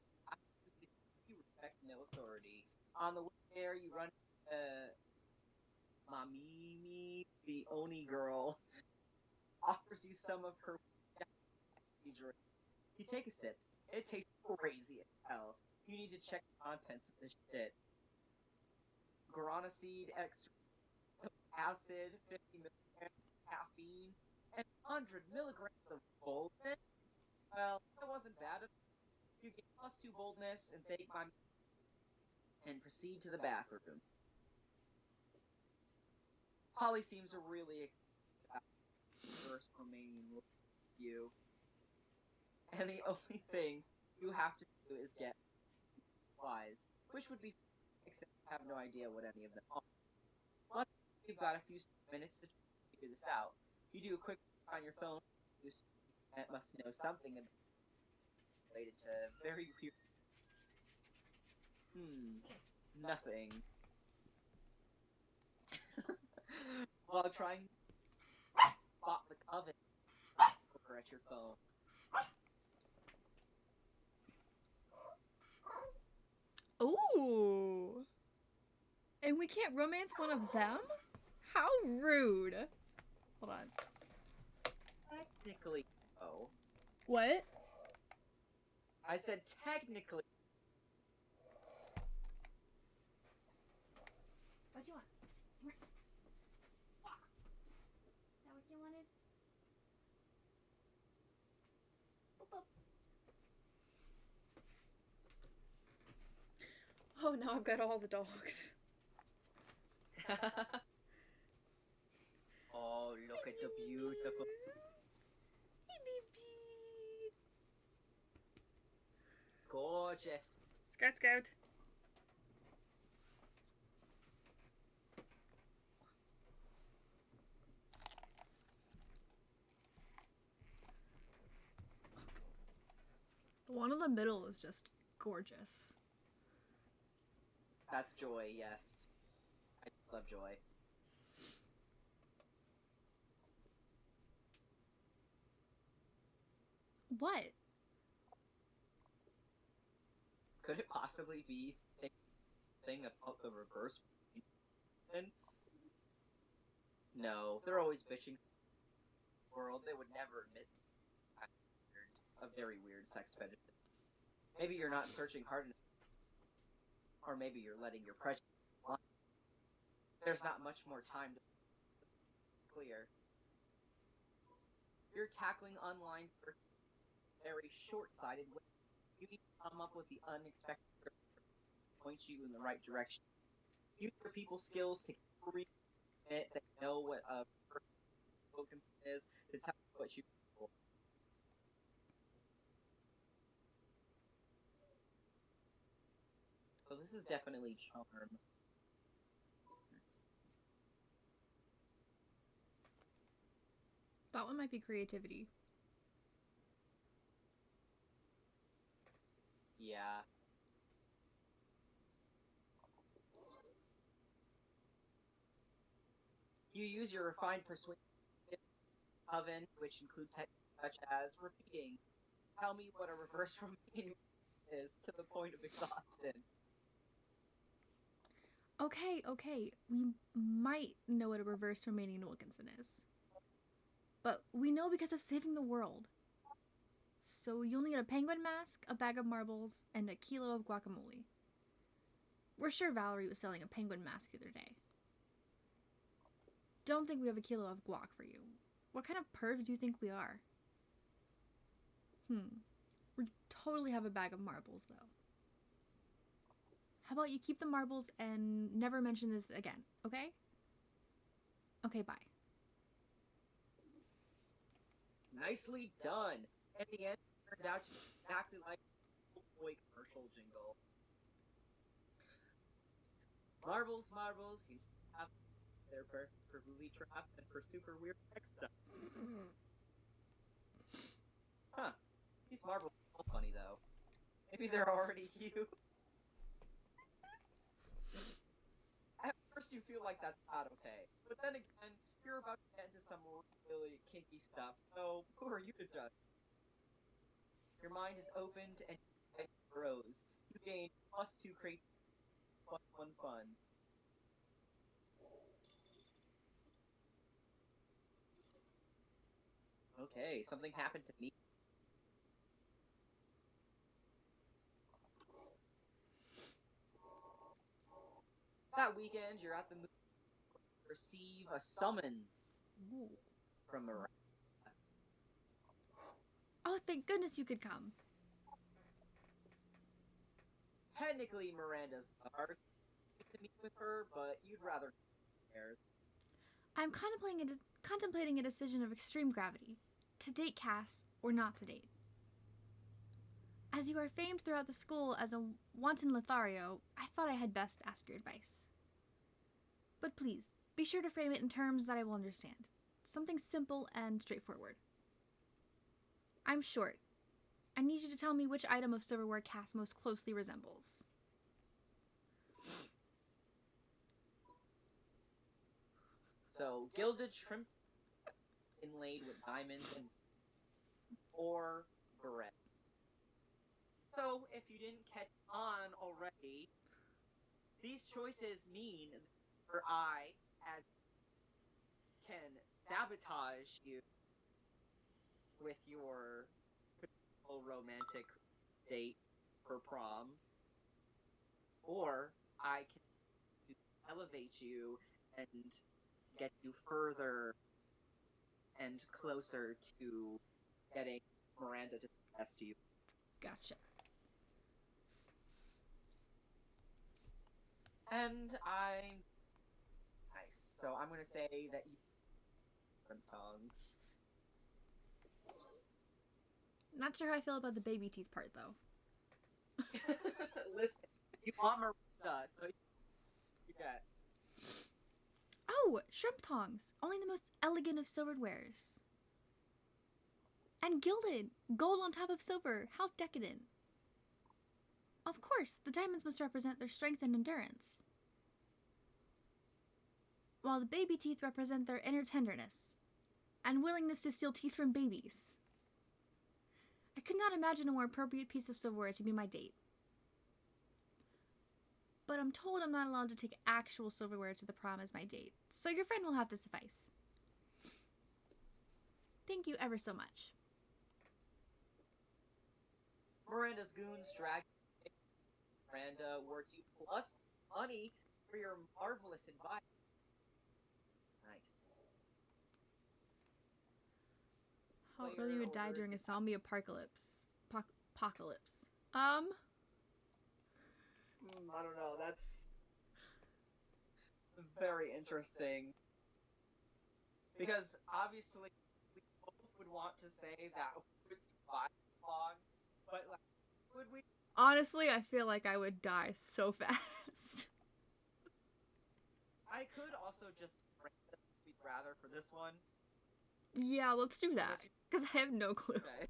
You respect no authority. On the way there, you run into Mamimi, the Oni girl, offers you some of her drink. You take a sip. It tastes crazy as hell. You need to check the contents of this shit. Guarana seed, extra acid, 50 milligrams of caffeine, and 100 milligrams of boldness. Well, that wasn't bad. You get +2 boldness and thank my and proceed to the bathroom. Holly seems really excited about the first remaining with you, and the only thing you have to do is get supplies, which would be except you have no idea what any of them are. Luckily, you've got a few minutes to figure this out. You do a quick check on your phone. You must know something related to very weird. Nothing. While trying to spot the coven over at your phone. Ooh. And we can't romance one of them? How rude. Hold on. Technically, no. What? I said technically. What you want? Is that what you wanted? Boop, boop. Oh, now I've got all the dogs. Oh, look at the beautiful. Hey, baby. Gorgeous. Scout, scout. The one in the middle is just gorgeous. That's Joy, yes. I love Joy. What? Could it possibly be a thing about the reverse? No, they're always bitching. World, they would never admit a very weird sex fetish. Maybe you're not searching hard enough, or maybe you're letting your prejudice lie. There's not much more time to clear. You're tackling online search very short-sighted way. You need to come up with the unexpected point you in the right direction. Use your people skills to admit that you know what a focus is to tell you what you for. So this is definitely charm. That one might be creativity. Yeah. You use your refined persuasion oven, which includes techniques such as repeating. Tell me what a reverse Romanian is to the point of exhaustion. Okay. We might know what a reverse Romanian Wilkinson is. But we know because of saving the world. So you'll need a penguin mask, a bag of marbles, and a kilo of guacamole. We're sure Valerie was selling a penguin mask the other day. Don't think we have a kilo of guac for you. What kind of pervs do you think we are? We totally have a bag of marbles, though. How about you keep the marbles and never mention this again, okay? Okay, bye. Nicely done. In the end, it turned out to be exactly like a boy commercial jingle. Marbles, marbles, you have their for booby trap and for super weird sex stuff. Huh. These marbles funny though. Maybe they're already you. At first you feel like that's not okay. But then again, you're about to get into some really kinky stuff, so who are you to judge? Your mind is opened and your grows. You gain +2 creativity, +1 fun. Okay, something happened to me. That weekend, you're at the movie to receive a summons Ooh. from Miranda. Oh, thank goodness you could come. Technically, Miranda's ours to meet with her, but you'd rather not care. I'm contemplating a decision of extreme gravity. To date Cass or not to date. As you are famed throughout the school as a wanton Lothario, I thought I had best ask your advice. But please, be sure to frame it in terms that I will understand. Something simple and straightforward. I'm short. I need you to tell me which item of silverware Cass most closely resembles. So, gilded shrimp inlaid with diamonds and or bread. So, if you didn't catch on already, these choices mean that your eye as can sabotage you with your potential romantic date for prom, or I can elevate you and get you further and closer to getting Miranda to confess to you. Gotcha. And I'm nice, so I'm gonna say that you different tongues. Not sure how I feel about the baby teeth part, though. Listen, you want Miranda, so you get. Oh, shrimp tongs! Only the most elegant of silverwares. And gilded! Gold on top of silver! How decadent! Of course, the diamonds must represent their strength and endurance, while the baby teeth represent their inner tenderness and willingness to steal teeth from babies. I could not imagine a more appropriate piece of silverware to be my date. But I'm told I'm not allowed to take actual silverware to the prom as my date, so your friend will have to suffice. Thank you ever so much. Miranda's goons drag Miranda worth you plus money for your marvelous advice. Nice. How Player early you would die orders during a the- zombie apocalypse? Apocalypse. I don't know. That's very interesting. Because obviously, we both would want to say that we would survive long, but like, would we? Honestly, I feel like I would die so fast. I could also just we'd rather for this one. Yeah, let's do that. Because I have no clue. Okay.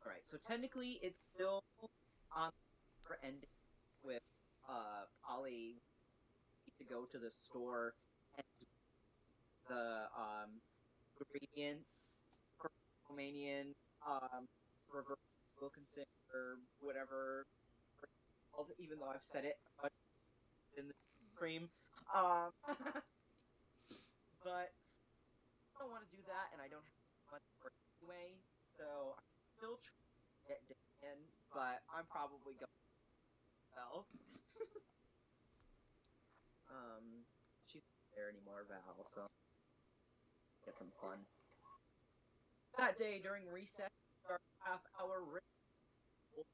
Alright, so technically it's still on the ending with Polly to go to the store and the ingredients for Romanian reverse Wilkinson or whatever it's called, even though I've said it in the cream. But I don't want to do that, and I don't have much for it anyway, so I'm still trying to get Dan, but I'm probably going to Val. She's not there anymore, Val, so get some fun. That day during recess, our half-hour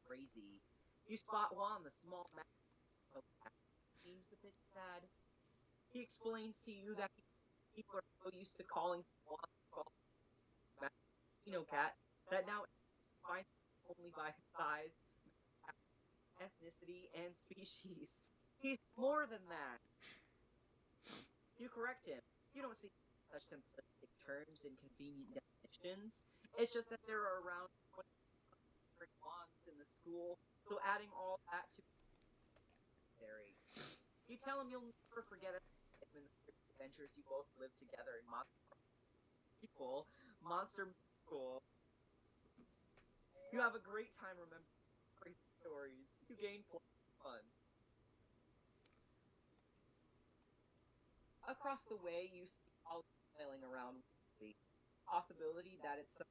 crazy. You spot Juan, the small man, seems a bit sad. He explains to you that people are so used to calling cat that now finds only by his size, ethnicity, and species. He's more than that. You correct him. You don't see such simplistic terms and convenient definitions. It's just that there are around 20 different wands in the school, so adding all that to necessary. You tell him you'll never forget it when the adventures you both live together in Monster School. You have a great time remembering crazy stories. You gain fun. Across the way, you see all flailing around the possibility that it's some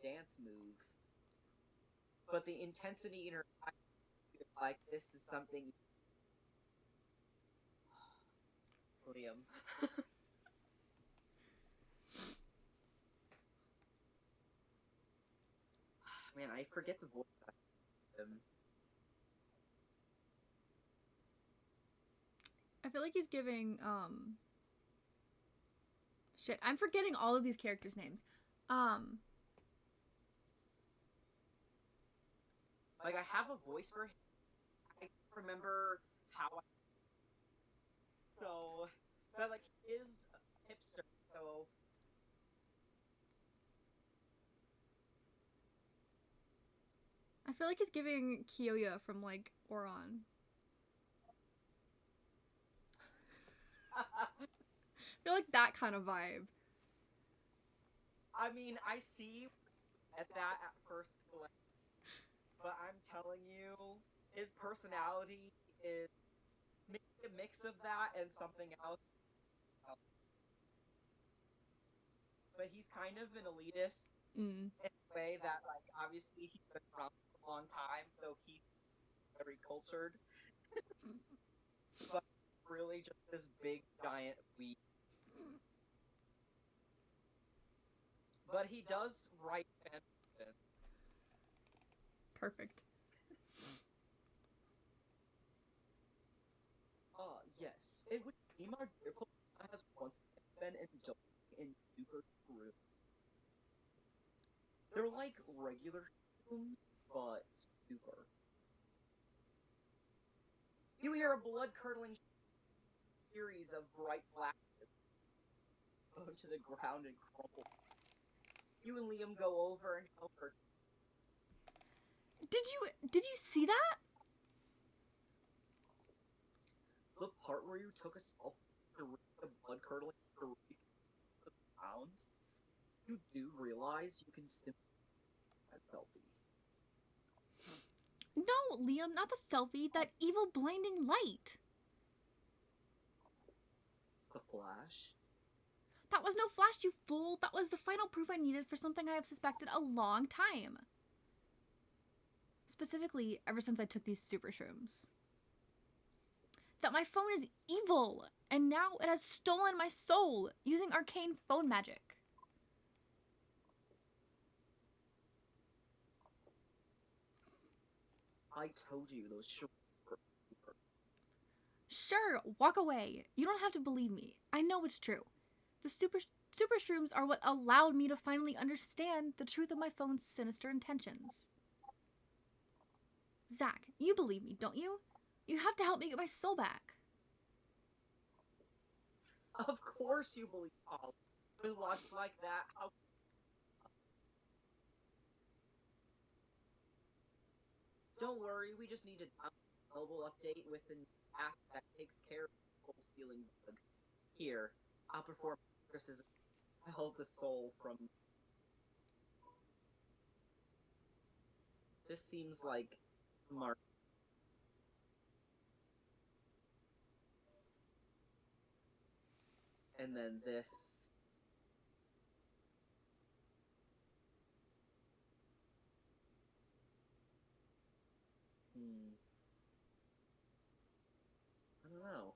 dance move. But the intensity in her eyes like this is something Liam. Man, I forget the voice of him. I feel like he's giving shit. I'm forgetting all of these characters' names. Like I have a voice for him. I can't remember how but like he is a hipster, so I feel like he's giving Kiyoya from like Oron. I feel like that kind of vibe. I mean, I see at that at first glance, but I'm telling you, his personality is maybe a mix of that and something else. But he's kind of an elitist in a way that, like, obviously he's been around for a long time, so he's very cultured. But really just this big giant weed. But he does write fanfiction. Perfect. Yes. It would seem our dear Pokemon has once been indulging in super fruit. They're like regular shrooms, but super. You hear a blood-curdling series of bright flashes go to the ground and crumple. You and Liam go over and help her. Did you see that? The part where you took a selfie to the blood-curdling pounds, you do realize you can simply that selfie. No, Liam, not the selfie. That evil blinding light. The flash? That was no flash, you fool. That was the final proof I needed for something I have suspected a long time. Specifically, ever since I took these super shrooms. That my phone is evil, and now it has stolen my soul using arcane phone magic. I told you those Sure, walk away. You don't have to believe me. I know it's true. The super shrooms are what allowed me to finally understand the truth of my phone's sinister intentions. Zach, you believe me, don't you? You have to help me get my soul back. Of course you believe Polly. With logic like that, how... Don't worry, we just need a mobile update with an app that takes care of the soul stealing bug. Here, I'll perform exorcism to help the soul from... This seems like smart. And then this... I don't know.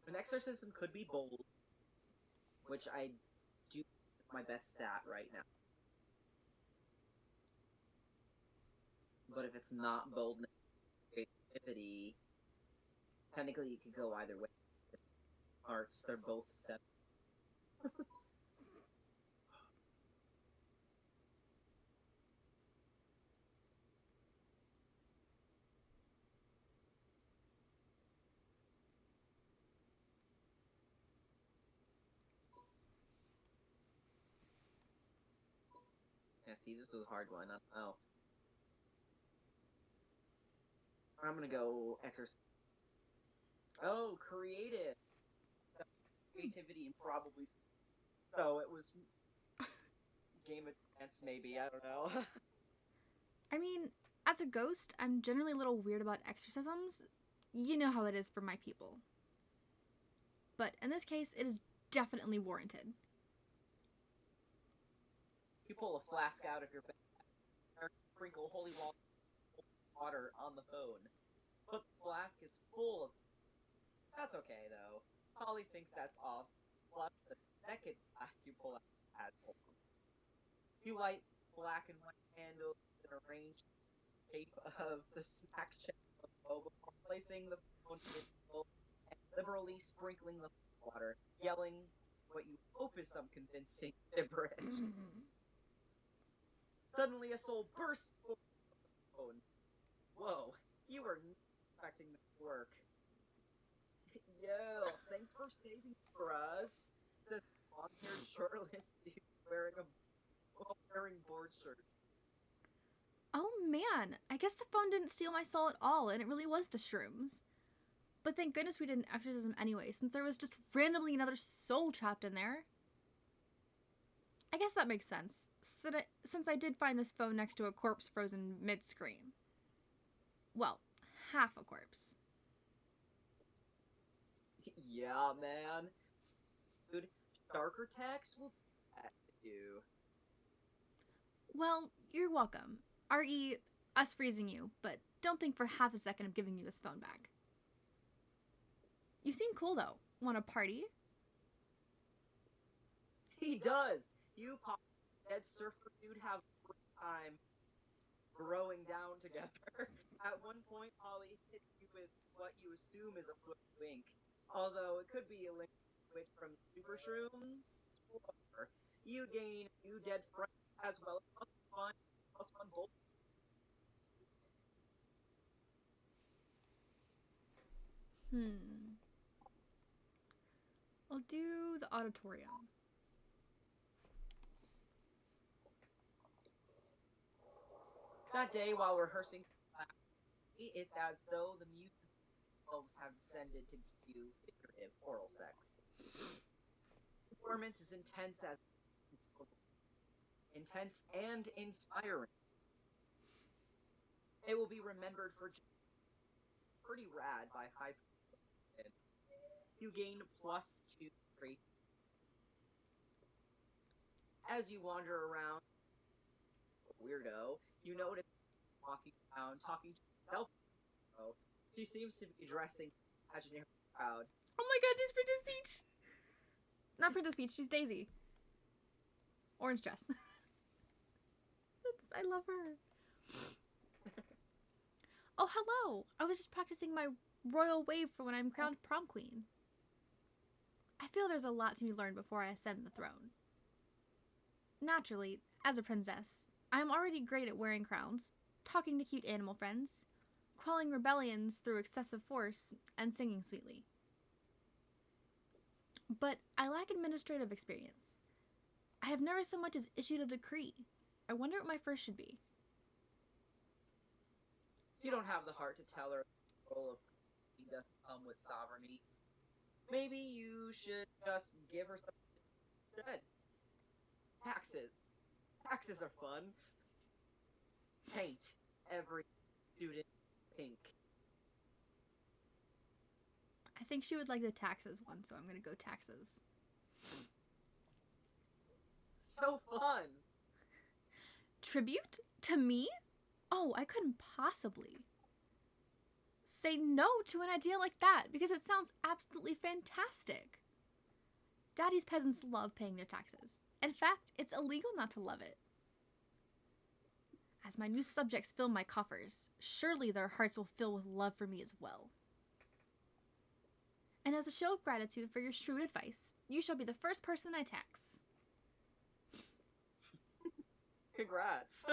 An exorcism could be bold, which I do my best stat right now. But if it's not boldness, creativity, technically it could go either way. Arts, they're both 7. Yeah, see, this was a hard one. I don't know. I'm gonna go exercise. Oh, creative. Creativity and probably. So it was Game of Chance, maybe. I don't know. I mean, as a ghost, I'm generally a little weird about exorcisms. You know how it is for my people. But in this case, it is definitely warranted. You pull a flask out of your bag, sprinkle holy water on the phone, but the flask is full of. That's okay though. Holly thinks that's awesome. Plus, the second flask you pull out has full. You light black and white candles in a arranged shape of the snack shape before placing the phone in the bowl and liberally sprinkling the water, yelling what you hope is some convincing gibberish. Suddenly, a soul bursts over the phone. Whoa, you were not expecting this to work. Yo, thanks for saving for us, says a long-haired shirtless dude wearing board shorts. Oh man, I guess the phone didn't steal my soul at all, and it really was the shrooms. But thank goodness we did an exorcism anyway, since there was just randomly another soul trapped in there. I guess that makes sense, since I did find this phone next to a corpse frozen mid-scream. Well, half a corpse. Yeah, man. Dude, darker text will do. Well, you're welcome. R.E., us freezing you, but don't think for half a second of giving you this phone back. You seem cool, though. Want a party? He does. You pop dead surfer dude have a good time growing down together. At one point, Holly hits you with what you assume is a foot wink, although it could be a link switch from super shrooms. Whatever. You gain a new dead friend as well as +1 bolt. I'll do the auditorium. That day, while rehearsing, it's as though the muses themselves have descended to give you figurative oral sex. The performance is intense and inspiring. It will be remembered for pretty rad by high school kids. You gain +2 3. As you wander around, weirdo, you notice walking around talking to herself. She seems to be addressing the imaginary crowd. Oh my god, she's Princess Peach! Not Princess Peach, she's Daisy. Orange dress. I love her. Oh, hello! I was just practicing my royal wave for when I'm crowned prom queen. I feel there's a lot to be learned before I ascend the throne. Naturally, as a princess, I am already great at wearing crowns, talking to cute animal friends, quelling rebellions through excessive force, and singing sweetly. But I lack administrative experience. I have never so much as issued a decree. I wonder what my first should be. You don't have the heart to tell her the role of queen doesn't come with sovereignty. Maybe you should just give her something instead. Taxes. Taxes are fun. Paint every student pink. I think she would like the taxes one, so I'm gonna go taxes. So fun! Tribute? To me? Oh, I couldn't possibly say no to an idea like that because it sounds absolutely fantastic. Daddy's peasants love paying their taxes. In fact, it's illegal not to love it. As my new subjects fill my coffers, surely their hearts will fill with love for me as well. And as a show of gratitude for your shrewd advice, you shall be the first person I tax. Congrats.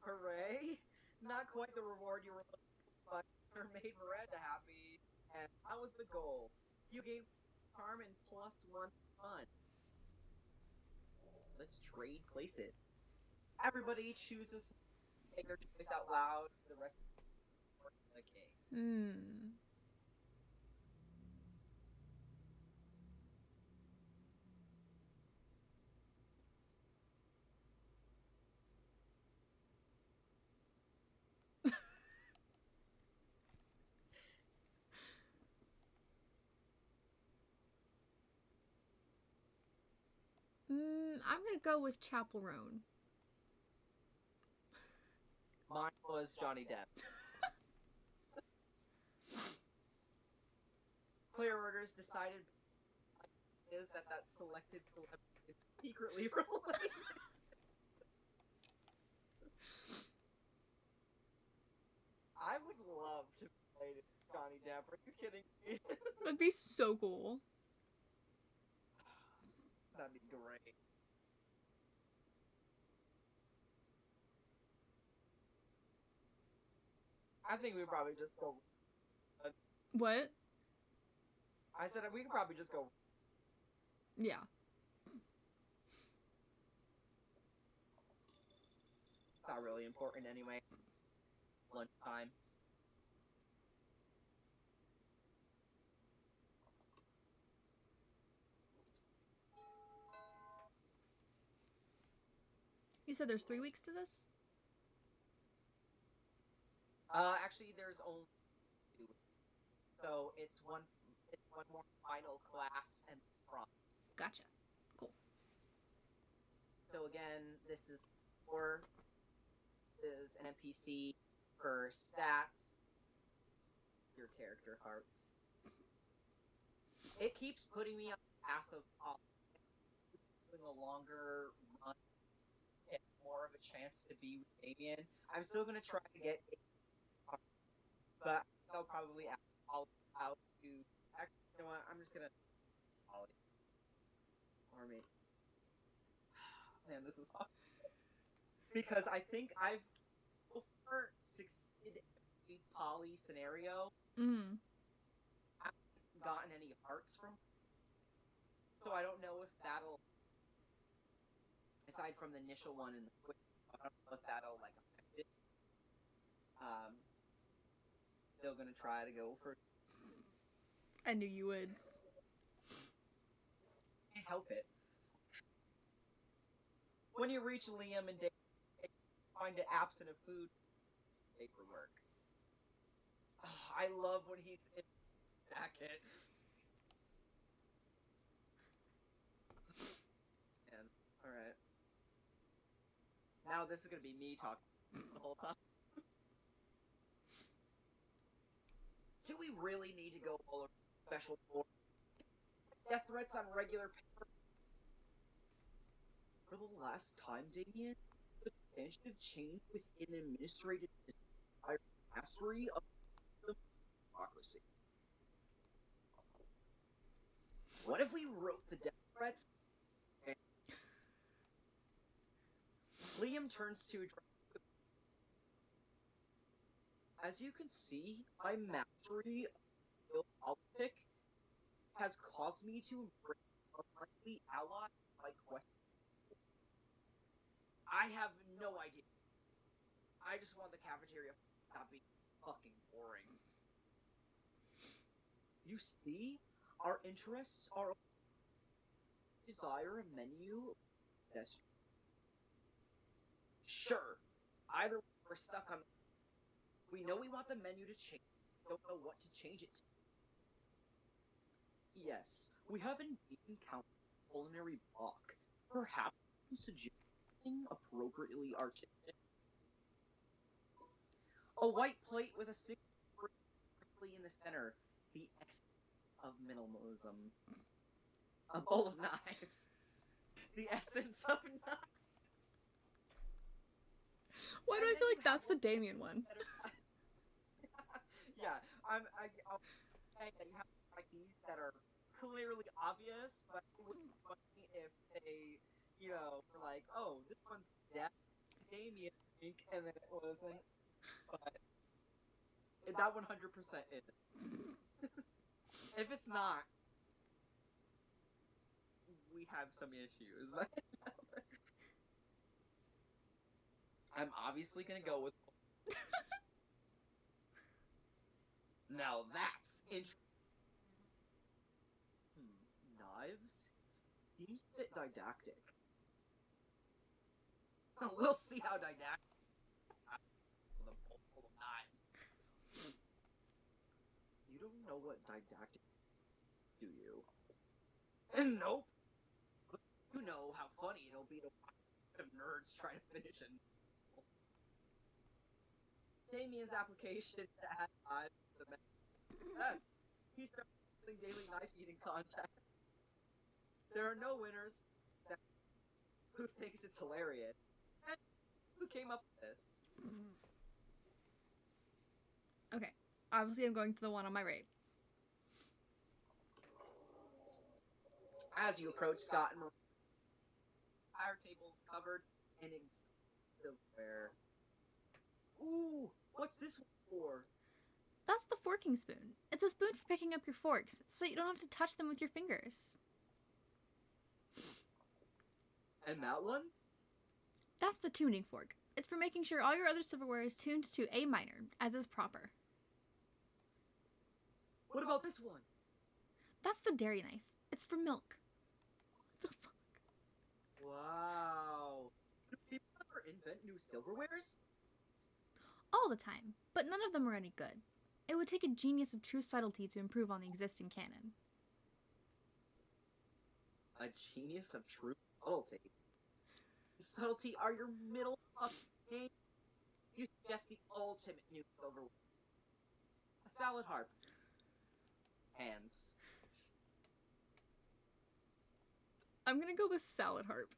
Hooray! Not quite the reward you were looking for, but you made Miranda happy, and that was the goal. You gave charm and +1 fun. Let's trade places. Everybody chooses take their choice out loud to the rest of the game. I'm gonna go with Chapel Roan. Mine was Johnny Depp. Player orders decided is that selected celebrity is secretly related. I would love to be related to Johnny Depp. Are you kidding me? That'd be so cool. That'd be great. I think we'd probably just go. What? I said we could probably just go. Yeah. It's not really important anyway. Lunchtime. You said there's 3 weeks to this? Actually, there's only 2. So it's one more final class and prom. Gotcha. Cool. So again, this is an NPC for stats. Your character hearts. It keeps putting me on the path of doing a longer run, get more of a chance to be with Damien. I'm still gonna try to get, but I'll probably out to. Actually, you know what? I'm just gonna. Army. Man, this is hard. Because I think I've so far succeeded in a poly scenario. I haven't gotten any hearts from, so I don't know if that'll, aside from the initial one and the quick, I don't know if that'll like affect it. Still gonna try to go for. I knew you would. Can't help it. When you reach Liam and Dave, find it absent of food, paperwork. Oh, I love when he's in the jacket. And all right, now this is gonna be me talking the whole time. Do we really need to go all over special for death threats on regular paper? For the last time, Damien, the substantive change within administrative mastery of the democracy. What if we wrote the death threats? Okay. Liam turns to. As you can see, my mastery of politic has caused me to embrace a friendly ally by question. I have no idea. I just want the cafeteria to stop being fucking boring. You see, our interests are desire a menu. That's sure. Either we're stuck on. We know we want the menu to change. Don't know what to change it to. Yes, we haven't even counted culinary block. Perhaps you suggest something appropriately artistic. A white plate with a single directly in the center. The essence of minimalism. A bowl of knives. The essence of knives. Why do And I then feel you like that's have the Damien one? yeah, I'll say that you have IDs that are clearly obvious, but it would be funny if they, were like, oh, this one's definitely Damien, and then it wasn't. But that 100% is. If it's not, we have some issues. But I'm obviously gonna go with. Now that's interesting. Knives seems a bit didactic. We'll see how didactic with a bowl full of knives. You don't know what didactic is, do you? Nope. But you know how funny it'll be to watch a nerds try to finish a novel. Damien's application to add knives to the yes. He started holding daily knife eating contests. There are no winners. Who thinks it's hilarious? And who came up with this? Okay, obviously I'm going to the one on my right. As you approach Scott and Marie, fire tables covered in silverware. Ooh, what's this one for? That's the forking spoon. It's a spoon for picking up your forks, so you don't have to touch them with your fingers. And that one? That's the tuning fork. It's for making sure all your other silverware is tuned to A minor, as is proper. What about this one? That's the dairy knife. It's for milk. What the fuck? Wow. Do people ever invent new silverwares? All the time, but none of them are any good. It would take a genius of true subtlety to improve on the existing canon. A genius of true subtlety. Subtlety are your middle of game. You suggest the ultimate new silverware. A salad harp. Hands. I'm gonna go with salad harp.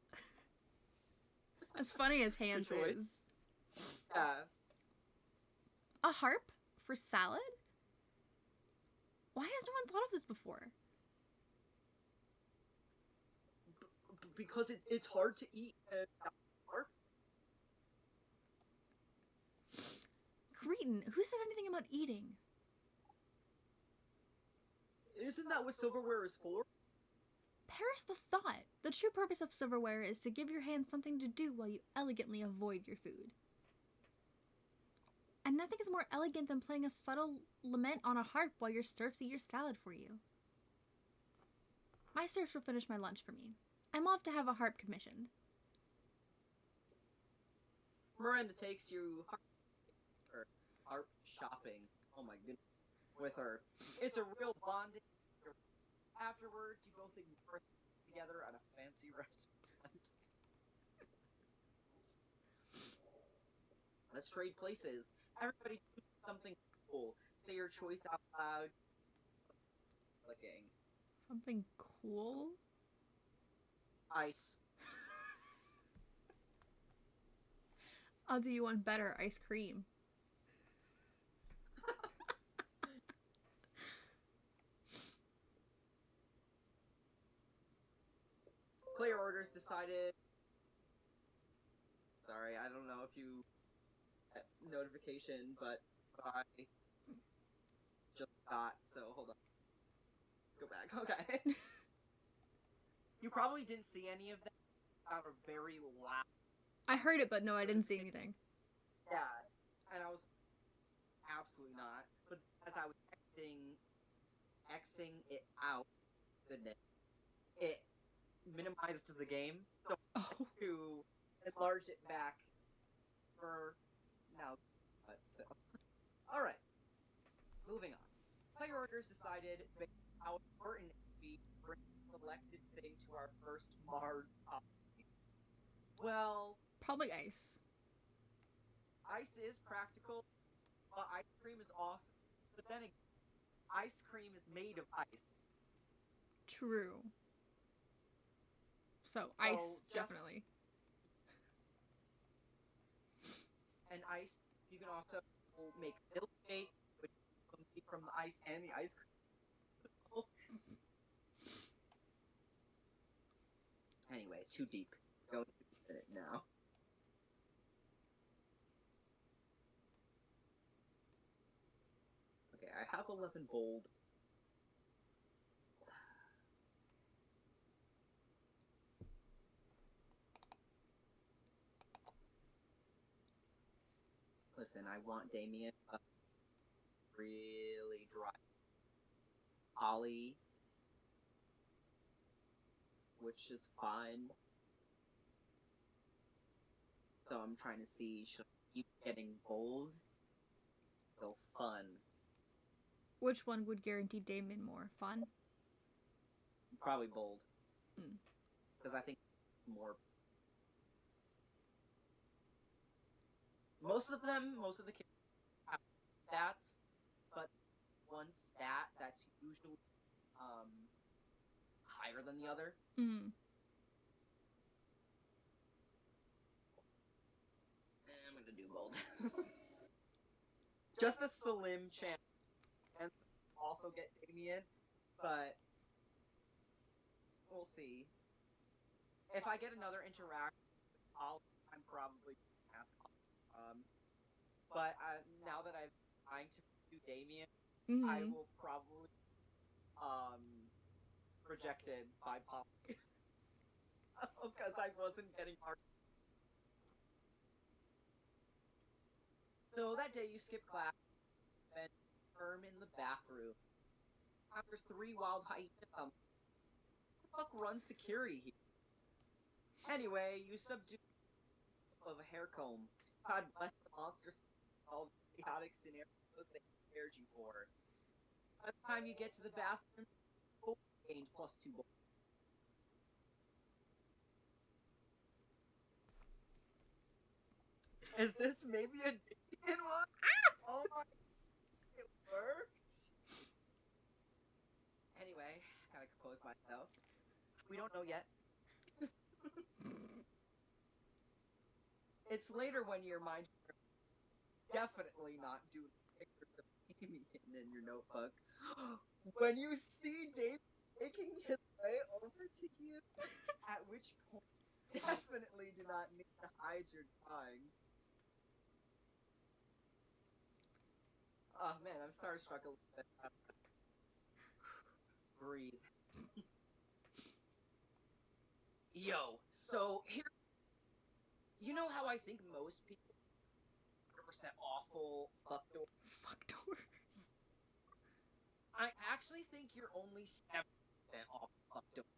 As funny as hands Good choice. is. Yeah. A harp? For salad? Why has no one thought of this before? Because it's hard to eat a harp. Cretin, who said anything about eating? Isn't that what silverware is for? Perish the thought. The true purpose of silverware is to give your hands something to do while you elegantly avoid your food. And nothing is more elegant than playing a subtle lament on a harp while your serfs eat your salad for you. My serfs will finish my lunch for me. I'm off to have a harp commissioned. Miranda takes you harp shopping. Oh my goodness. With her. It's a real bonding. Afterwards, you both ignore together at a fancy restaurant. Let's trade places. Everybody choose something cool. Say your choice out loud. Clicking. Something cool? Ice. I'll do you one better, ice cream. Player orders decided. Sorry, I don't know if you notification, but I just got, so hold on. Go back. Okay. You probably didn't see any of that out of very loud. I heard it, but no, I didn't see anything. Yeah. And I was absolutely not. But as I was Xing it out, goodness, it minimized the game. So Oh. to enlarge it back for now. So, all right. Moving on. Player orders decided based on how important it would be to bring a selected thing to our first Mars hobby. Well, Probably ice. ice is practical, but ice cream is awesome. But then again, ice cream is made of ice. True. So ice, definitely. and ice. You can also make milkshake, which is made from the ice and the ice cream. Anyway, too deep. Going into it now. Okay, I have 11 bold. Listen, I want Damien really dry. Ollie, which is fine. So I'm trying to see, should I keep getting bold? So fun. Which one would guarantee Damon more? Fun? Probably bold. Hmm. Because I think more. Most of the characters have stats, but one stat that's usually higher than the other. Mm. I'm gonna do bold. Just a slim chance. And also get Damien, but we'll see. If I get another interaction, I'm probably ask. But now that I'm trying to do Damien, I Mm-hmm. will probably rejected by Polly because I wasn't getting hard. So that day you skip class, and firm in the bathroom. After 3 wild hyenas, who the fuck runs security here? Anyway, you subdue of a hair comb. God bless the monsters all the chaotic scenarios they prepared you for. By the time you get to the bathroom, you gained +2 bolt. Is this maybe a Damien one? Oh my, it worked! Anyway, gotta compose myself. We don't know yet. It's later when your mind definitely not do pictures of Damien in your notebook. When you see Damien making his way over to you, at which point definitely do not need to hide your drawings. Oh man, I'm starstruck a little bit. Breathe. Yo, so here, you know how I think most people are 100% awful fuck door. Fuck doors. I actually think you're only 7% awful fuck door.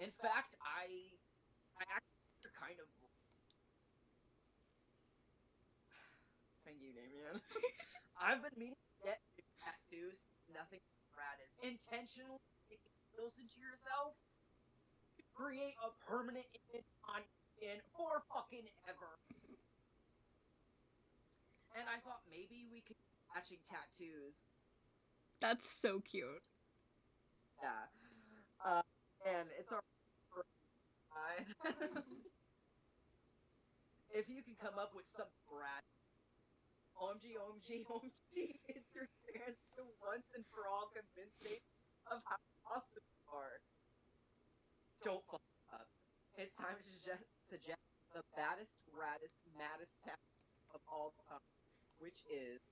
In fact, I actually kind of. Thank you, Damien. I've been meaning to get tattoos. Nothing rad is intentionally taking needles into yourself to create a permanent image on skin for fucking ever. And I thought maybe we could matching tattoos. That's so cute. Yeah. And it's our eyes. If you can come up with something rad, OMG, OMG, OMG, it's your chance to once and for all convince me of how awesome you are. Don't fuck up. It's time to suggest the baddest, raddest, maddest tattoo of all time, which is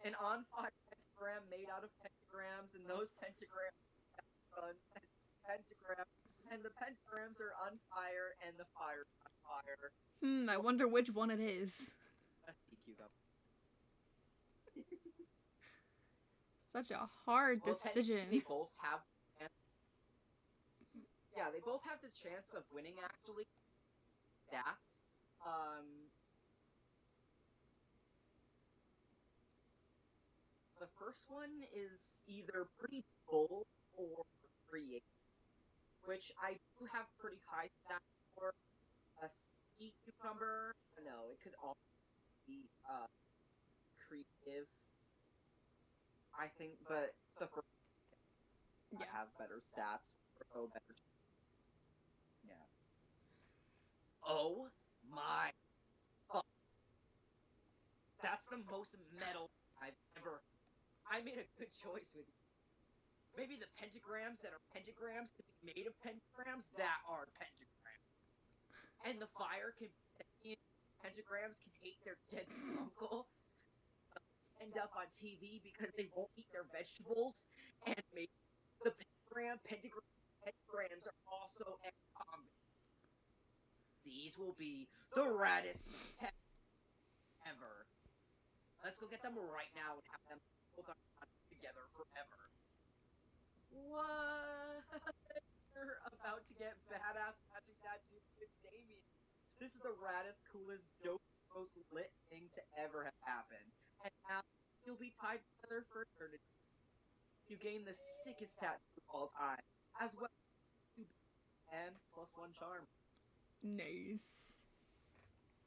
an on-fire pentagram made out of pentagrams, and those pentagrams are pentagrams, and the pentagrams are on fire, and the fire's on fire. I wonder which one it is. That's DQ go. Such a hard Well, decision. they both have. Yeah, they both have the chance of winning. Actually, that's the first one is either pretty bold or creative, which I do have pretty high stats for. A sea cucumber, no, it could also be creative. I think, but the first Yeah. have better stats, so better. Yeah. Oh my fuck. That's the most metal I've ever. I made a good choice with you. Maybe the pentagrams that are pentagrams can be made of pentagrams that are pentagrams. And the fire can be pentagrams can hate their dead uncle, end up on TV because they won't eat their vegetables, and maybe the pentagrams are also combat. These will be the raddest tech ever. Let's go get them right now and have them both together forever. What? You're about to get badass magic tattoo with Damien. This is the raddest, coolest, dope, most lit thing to ever have happened. And now you'll be tied together for eternity. You gain the sickest tattoo of all time, as well as 2 and +1 charm. Nice.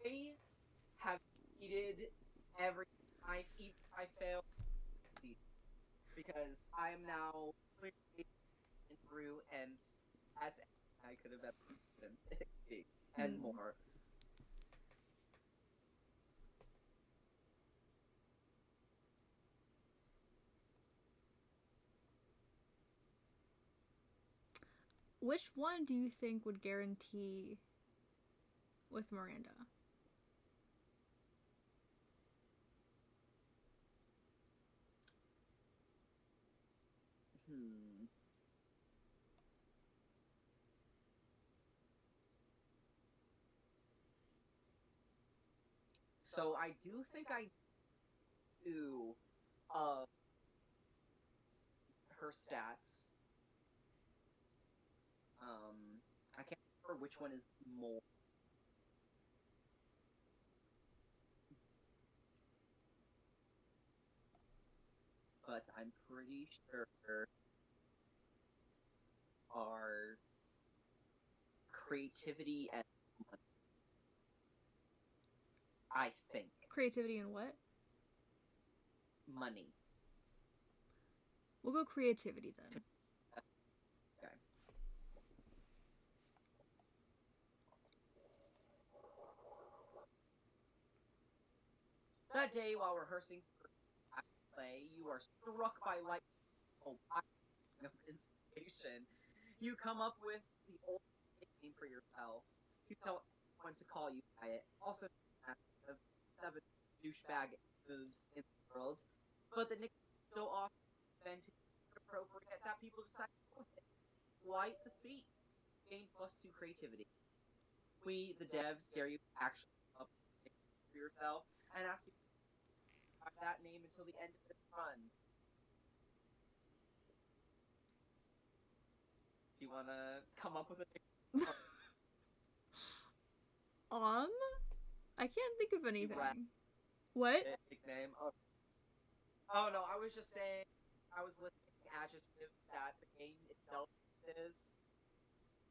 I have cheated every time, even if I fail, because I am now clearly through and as I could have ever been, and more. Which one do you think would guarantee with Miranda? Hmm. So I do think I do her stats. I can't remember which one is more. But I'm pretty sure our creativity and I think Creativity and what? money. We'll go creativity then. Okay. That day, while rehearsing for play, you are struck by lightning. Oh, of inspiration. You come up with the old nickname for yourself. You tell everyone to call you by it. Also, of 7 douchebag moves in the world. But the nickname is so often invented and appropriate that people decide to go with it. Quite the feat. Gain +2 creativity. We, the devs, dare you to actually come up with a nickname for yourself and ask you to try that name until the end of the run. Do you want to come up with a nickname? I can't think of anything. Rat What? nickname? Oh no, I was just saying, I was listing adjectives that the game itself is,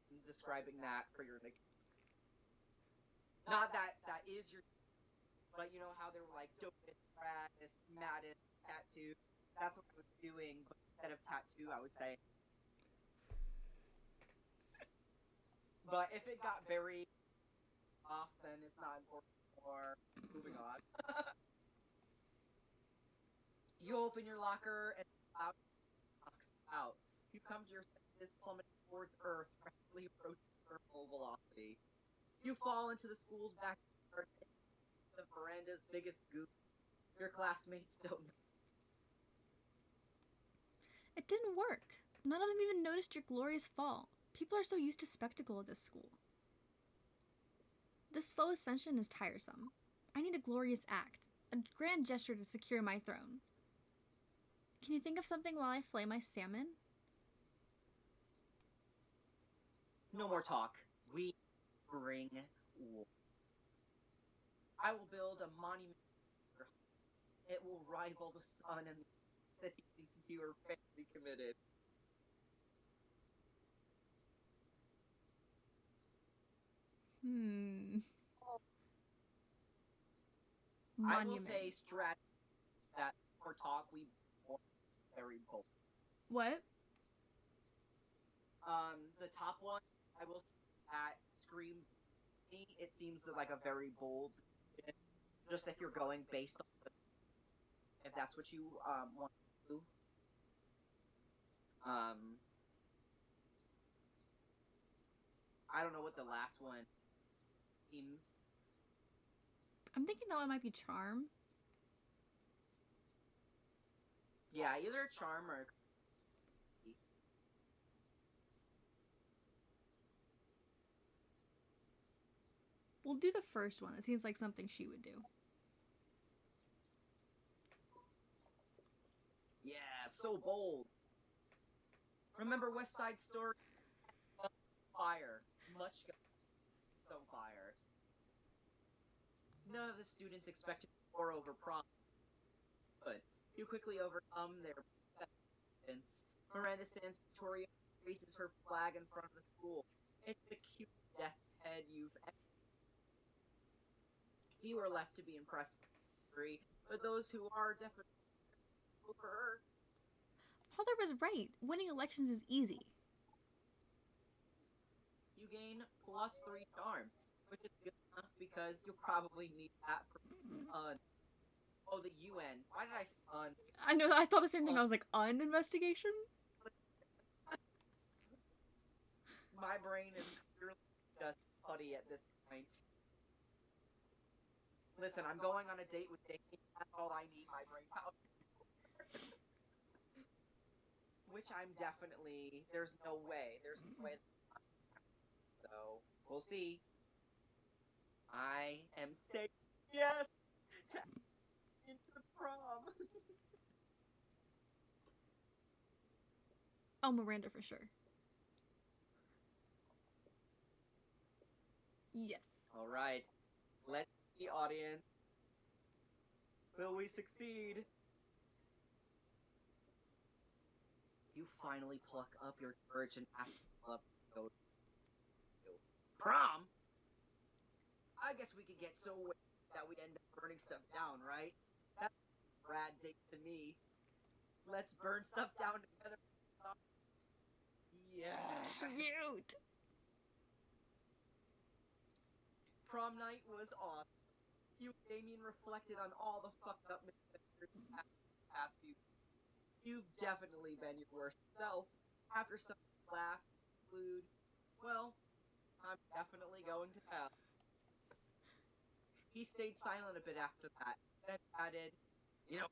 and describing that for your nickname. Not that that is your, but you know how they were like dopest, raddest, maddest, tattoo. That's what I was doing, but instead of tattoo, I was saying. But if it got very off, then it's not important. Or moving on. You open your locker and out knocks out. You come to your senses, plummeting towards Earth, rapidly approaching terminal velocity. You fall into the school's backyard, the veranda's biggest goop. Your classmates don't know. It didn't work. None of them even noticed your glorious fall. People are so used to spectacle at this school. This slow ascension is tiresome. I need a glorious act, a grand gesture to secure my throne. Can you think of something while I flay my salmon? No more talk. We bring war. I will build a monument. It will rival the sun and the cities you are fairly committed. I will Monument. say strategy that more talk we more very bold. What? The top one I will say that screams me, it seems like a very bold decision, just if you're going based on if that's what you want to do. I don't know what the last one seems. I'm thinking that one might be charm. Yeah, either charm or. We'll do the first one. It seems like something she would do. Yeah, so bold. Remember West Side Story? Fire. Much so fire. None of the students expected to score over prom, but you quickly overcome their resistance. Miranda stands victorious, raises her flag in front of the school. It's the cutest death's head you've ever. Few are left to be impressed with history, but those who are definitely over her. Father was right. Winning elections is easy. You gain +3 charm, which is good enough because you'll probably need that for oh, the UN. Why did I say I know. I thought the same thing. I was like, investigation. My brain is clearly just putty at this point. Listen, I'm going on a date with Dane. That's all I need my brain power. Which I'm definitely. There's no way. So, we'll see. I am saying yes to into prom. Oh, Miranda for sure. Yes. All right. Let's see, audience. Will we succeed? You finally pluck up your courage and ask love to go to prom. I guess we could get so wasted that we end up burning stuff down, right? That's a rad date to me. Let's burn stuff down together. Yeah. Cute. Prom night was awesome. You and Damien reflected on all the fucked up mistakes past few. You've definitely been your worst self. After some laughs conclude, well, I'm definitely going to hell. He stayed silent a bit after that, then added, you know,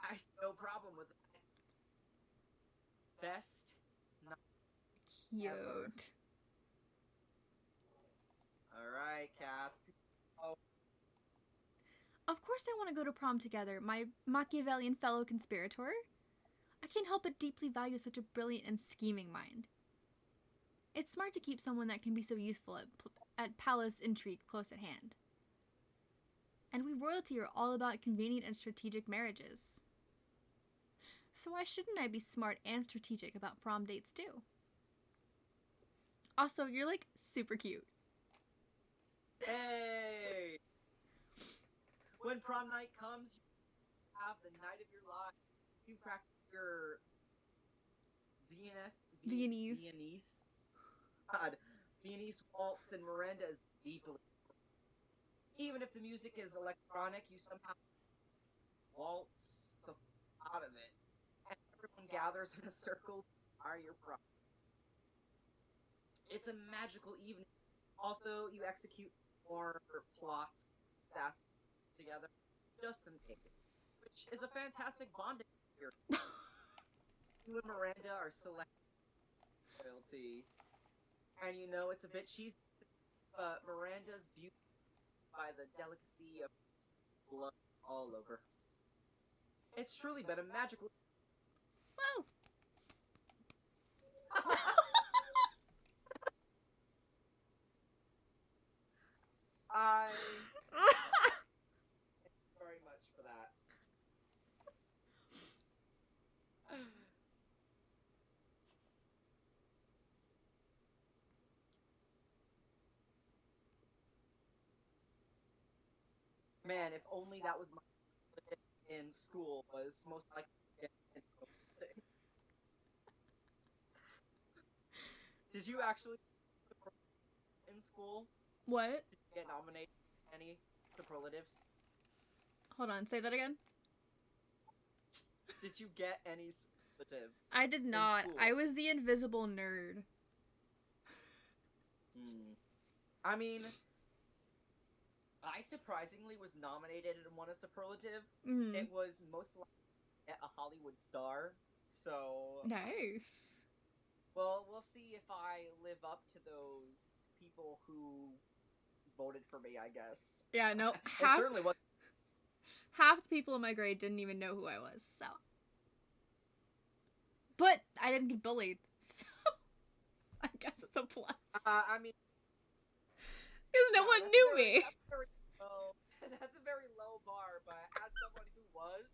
I see no problem with that. Best night ever. Cute. Alright, Cass. Oh, Of course I want to go to prom together, my Machiavellian fellow conspirator. I can't help but deeply value such a brilliant and scheming mind. It's smart to keep someone that can be so useful at palace intrigue close at hand. And we royalty are all about convenient and strategic marriages. So why shouldn't I be smart and strategic about prom dates too? Also, you're like super cute. hey! When prom night comes, you have the night of your life. You practice your Viennese. God, Viennese waltz and Miranda is deeply. Even if the music is electronic, you somehow waltz the out of it. And everyone gathers in a circle to admire your prom. It's a magical evening. Also, you execute more plots together, just in case, which is a fantastic bonding experience. You and Miranda are selecting loyalty, and you know it's a bit cheesy, but Miranda's beauty by the delicacy of blood all over. It's truly been a magical. Wow. I very much for that. Man, if only that was my in school was most likely to get into. Did you actually in school? What? Did you get nominated for any superlatives? Hold on, say that again. Did you get any superlatives I did in not. school? I was the invisible nerd. I mean, I surprisingly was nominated and won a superlative. Mm. It was most likely a Hollywood star. So, Nice. well, we'll see if I live up to those people who voted for me, I guess. Yeah, no. It certainly was. Half the people in my grade didn't even know who I was, so. But I didn't get bullied, so I guess it's a plus. I mean, Because no one knew me. That's a very low bar, but as someone who was,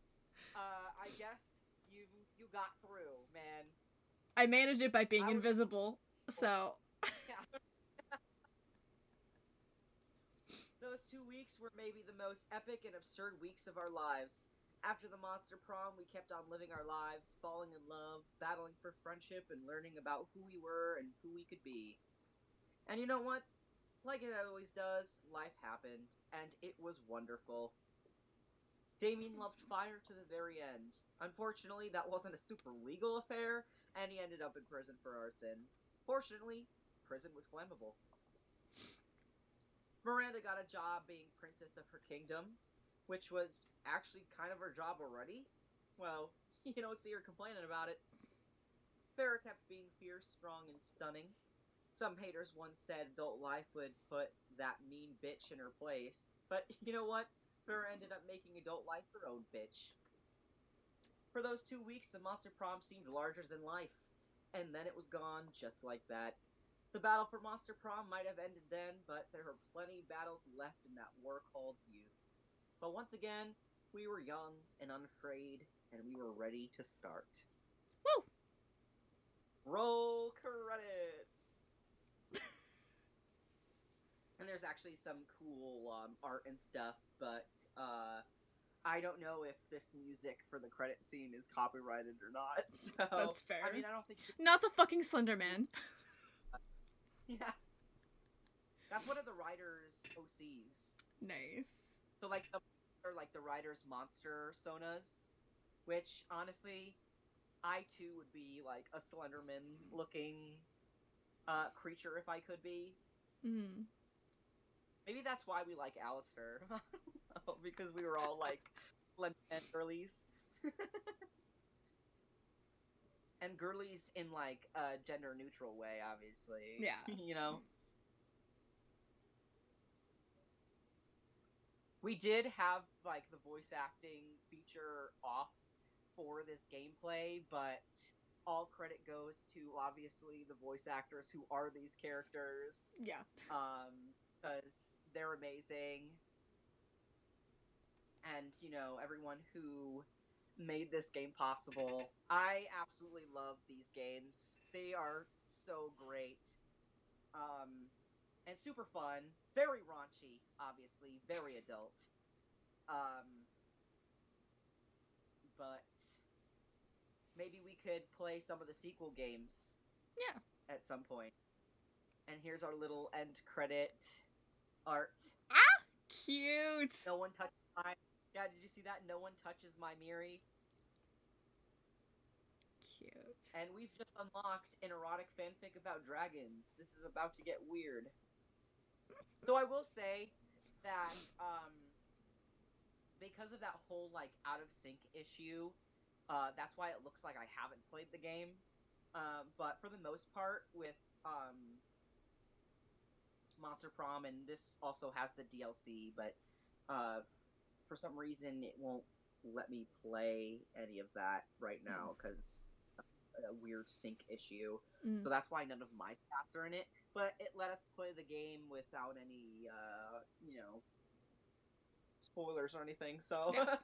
I guess you got through, man. I managed it by being invisible, so. Yeah. Those 2 weeks were maybe the most epic and absurd weeks of our lives. After the Monster Prom, we kept on living our lives, falling in love, battling for friendship, and learning about who we were and who we could be. And you know what? Like it always does, life happened, and it was wonderful. Damien loved fire to the very end. Unfortunately, that wasn't a super legal affair, and he ended up in prison for arson. Fortunately, prison was flammable. Miranda got a job being princess of her kingdom, which was actually kind of her job already. Well, you don't see her complaining about it. Farrah kept being fierce, strong, and stunning. Some haters once said adult life would put that mean bitch in her place, but you know what? Farrah ended up making adult life her own bitch. For those 2 weeks, the Monster Prom seemed larger than life, and then it was gone just like that. The battle for Monster Prom might have ended then, but there were plenty of battles left in that war called youth. But once again, we were young and unafraid, and we were ready to start. Woo! Roll credits! And there's actually some cool art and stuff, but I don't know if this music for the credit scene is copyrighted or not. So That's fair. I mean, I don't think. Not the fucking Slender Man. Yeah. That's one of the writers' OCs. Nice. So like the writer's monster sonas, which honestly, I too would be like a Slenderman looking creature if I could be. Mm. Maybe that's why we like Alistair. Because we were all like Slenderman girlies. And girlies in like a gender neutral way, obviously. Yeah. You know? We did have like the voice acting feature off for this gameplay, but all credit goes to obviously the voice actors who are these characters. Yeah. Because they're amazing. And, you know, everyone who made this game possible. I absolutely love these games. They are so great. And super fun. Very raunchy, obviously. Very adult. But maybe we could play some of the sequel games. Yeah. At some point. And here's our little end credit art. Ah! Cute! No one touches my... Yeah, did you see that? No one touches my Miri. Cute. And we've just unlocked an erotic fanfic about dragons. This is about to get weird. So I will say that, because of that whole, like, out of sync issue, that's why it looks like I haven't played the game. But for the most part, with, Monster Prom, and this also has the DLC, but, for some reason it won't let me play any of that right now, because a weird sync issue. Mm. So that's why none of my stats are in it. But it let us play the game without any, you know, spoilers or anything. So Yeah.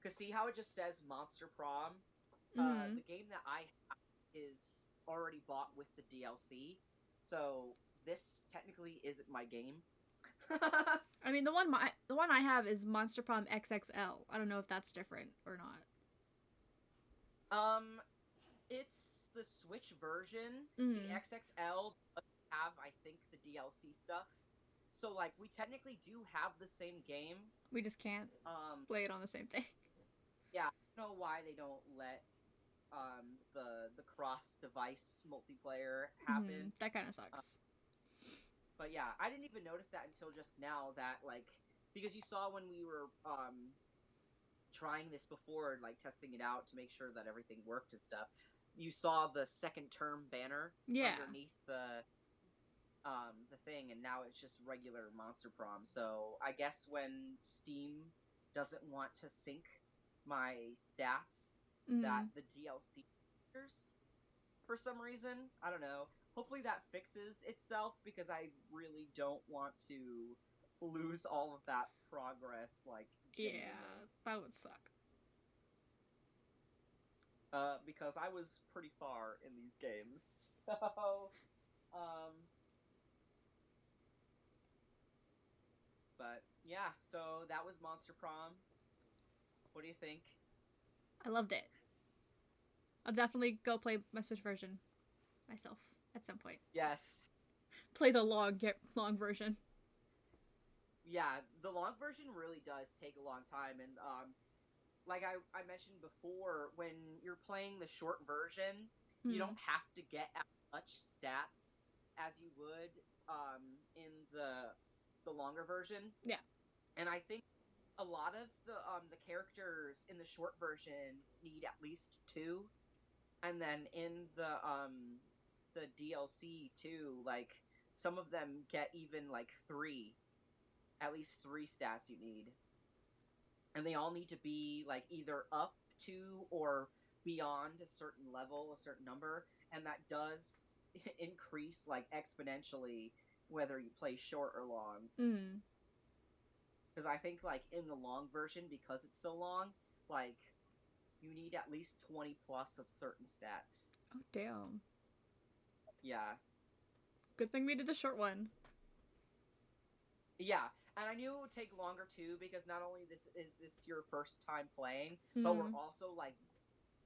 Cause see how it just says Monster Prom? Mm. The game that I have is already bought with the DLC. So this technically isn't my game. I mean, the one I have is Monster Prom XXL. I don't know if that's different or not. It's the Switch version, Mm. the XXL doesn't have, I think, the DLC stuff. So like we technically do have the same game. We just can't play it on the same thing. Yeah, I don't know why they don't let the cross device multiplayer happen. That kind of sucks. But yeah, I didn't even notice that until just now that like because you saw when we were trying this before, like testing it out to make sure that everything worked and stuff. You saw the second term banner underneath the thing, and now it's just regular Monster Prom. So I guess when Steam doesn't want to sync my stats, that the DLC appears for some reason. I don't know. Hopefully that fixes itself because I really don't want to lose all of that progress. Like genuinely. Yeah, that would suck. Because I was pretty far in these games. So, but yeah, so that was Monster Prom. What do you think? I loved it. I'll definitely go play my Switch version myself at some point. Yes. Play the long version. Yeah, the long version really does take a long time, and like I mentioned before, when you're playing the short version, you don't have to get as much stats as you would in the longer version. Yeah. And I think a lot of the characters in the short version need at least 2, and then in the DLC too, like some of them get even like 3, at least 3 stats you need, and they all need to be like either up to or beyond a certain level, a certain number, and that does increase like exponentially whether you play short or long. Because I think like in the long version, because it's so long, like you need at least 20 plus of certain stats. Oh damn. Yeah. Good thing we did the short one. Yeah, and I knew it would take longer too because not only is this your first time playing, but we're also like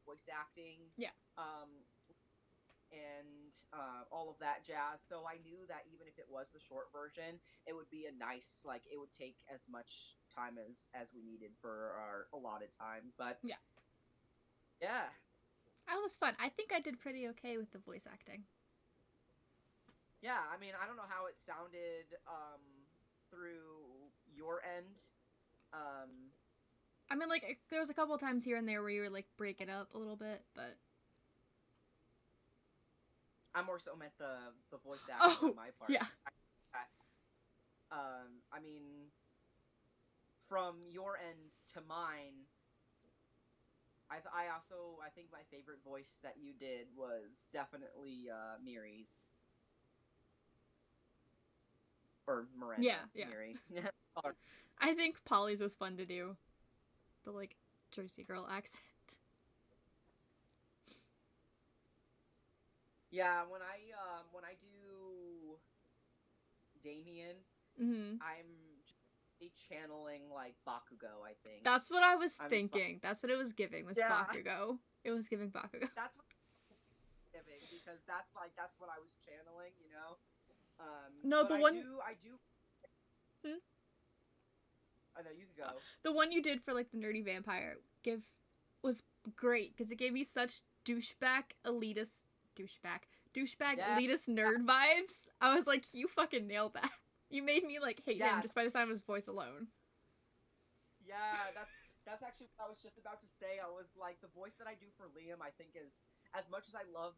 voice acting. Yeah. And all of that jazz. So I knew that even if it was the short version, it would be a nice, like, it would take as much time as we needed for our allotted time. But yeah. That was fun. I think I did pretty okay with the voice acting. Yeah, I mean, I don't know how it sounded through your end. I mean, like, there was a couple times here and there where you were, like, breaking up a little bit, but... I more so meant the voice acting on my part. Yeah. I mean, from your end to mine, I think my favorite voice that you did was definitely Miri's. Or Miranda. Yeah. Miri. I think Polly's was fun to do. The, like, Jersey girl accent. Yeah, when I do Damien, I'm just channeling like Bakugo, I think. That's what I was thinking. That's what it was giving, was Bakugo. It was giving Bakugo. That's what it was giving, because that's what I was channeling, you know? No, the one... I do... I know, you can go. The one you did for, like, the nerdy vampire was great, because it gave me such douchebag elitist nerd vibes. I was like, you fucking nailed that. You made me, like, hate him just by the sound of his voice alone. Yeah, that's actually what I was just about to say. I was like, the voice that I do for Liam, I think is, as much as I love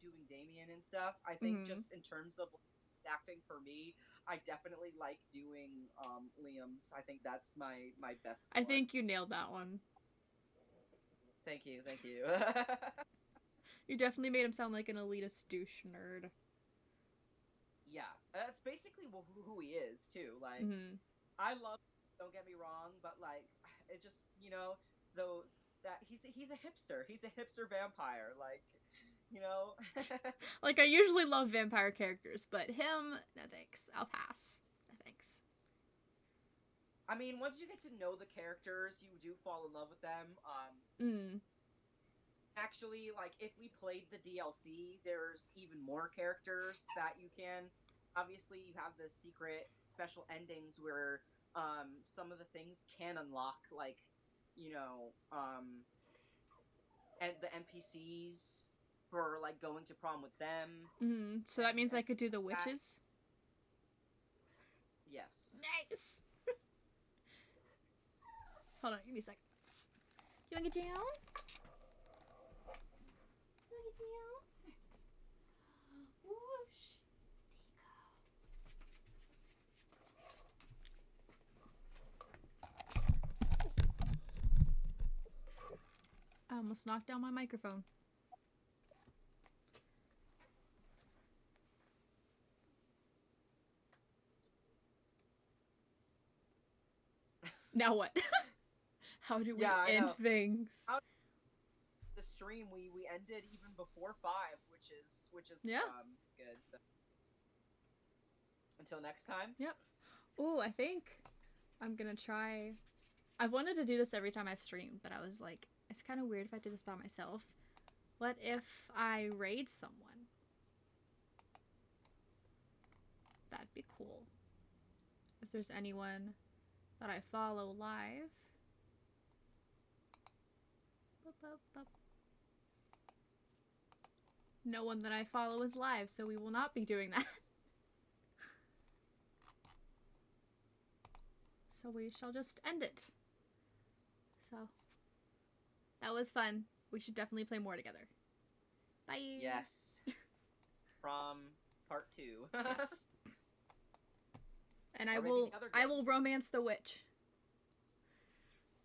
doing Damien and stuff, I think just in terms of acting for me, I definitely like doing Liam's. I think that's my best one. I think you nailed that one. Thank you. You definitely made him sound like an elitist douche nerd. Yeah, that's basically who he is too. Like, I love. Don't get me wrong, but like, it just, you know, though that he's a hipster. He's a hipster vampire. Like, you know. Like, I usually love vampire characters, but him, no thanks. I'll pass. No thanks. I mean, once you get to know the characters, you do fall in love with them. actually, like, if we played the DLC, there's even more characters that you can. Obviously, you have the secret special endings where some of the things can unlock, like, you know, and the NPCs for like going to prom with them. So that means I and could do the that. witches? Yes. Nice! Hold on, give me a second. You wanna get down? You wanna get down? Whoosh! I almost knocked down my microphone. Now what? How do we Yeah, I end know. things? The stream we ended even before 5, which is Yeah. good. So until next time. Yep. Ooh, I think I'm gonna try. I've wanted to do this every time I've streamed, but I was like, it's kind of weird if I do this by myself. What if I raid someone? That'd be cool. If there's anyone that I follow live. Boop, boop, boop. No one that I follow is live, so we will not be doing that. So we shall just end it. So, that was fun. We should definitely play more together. Bye. Yes. Prom part 2. Yes. And Or I maybe will the other I will games. romance the witch.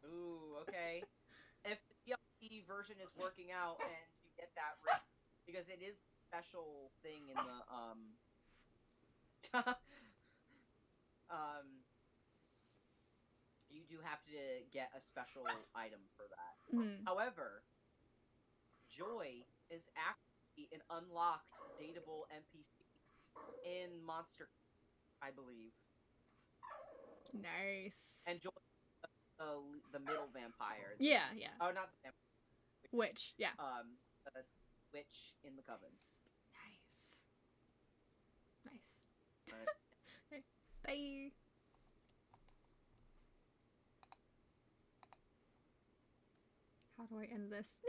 Ooh, okay. If the DLC version is working out and you get that ring, because it is a special thing in the you do have to get a special item for that. However, Joy is actually an unlocked dateable NPC in Monster, I believe. Nice. And Joy, the middle vampire. Yeah, yeah. Oh, not the vampire. Witch, yeah. The witch in the coven. Nice. Nice. Right. Okay. Bye. How do I end this?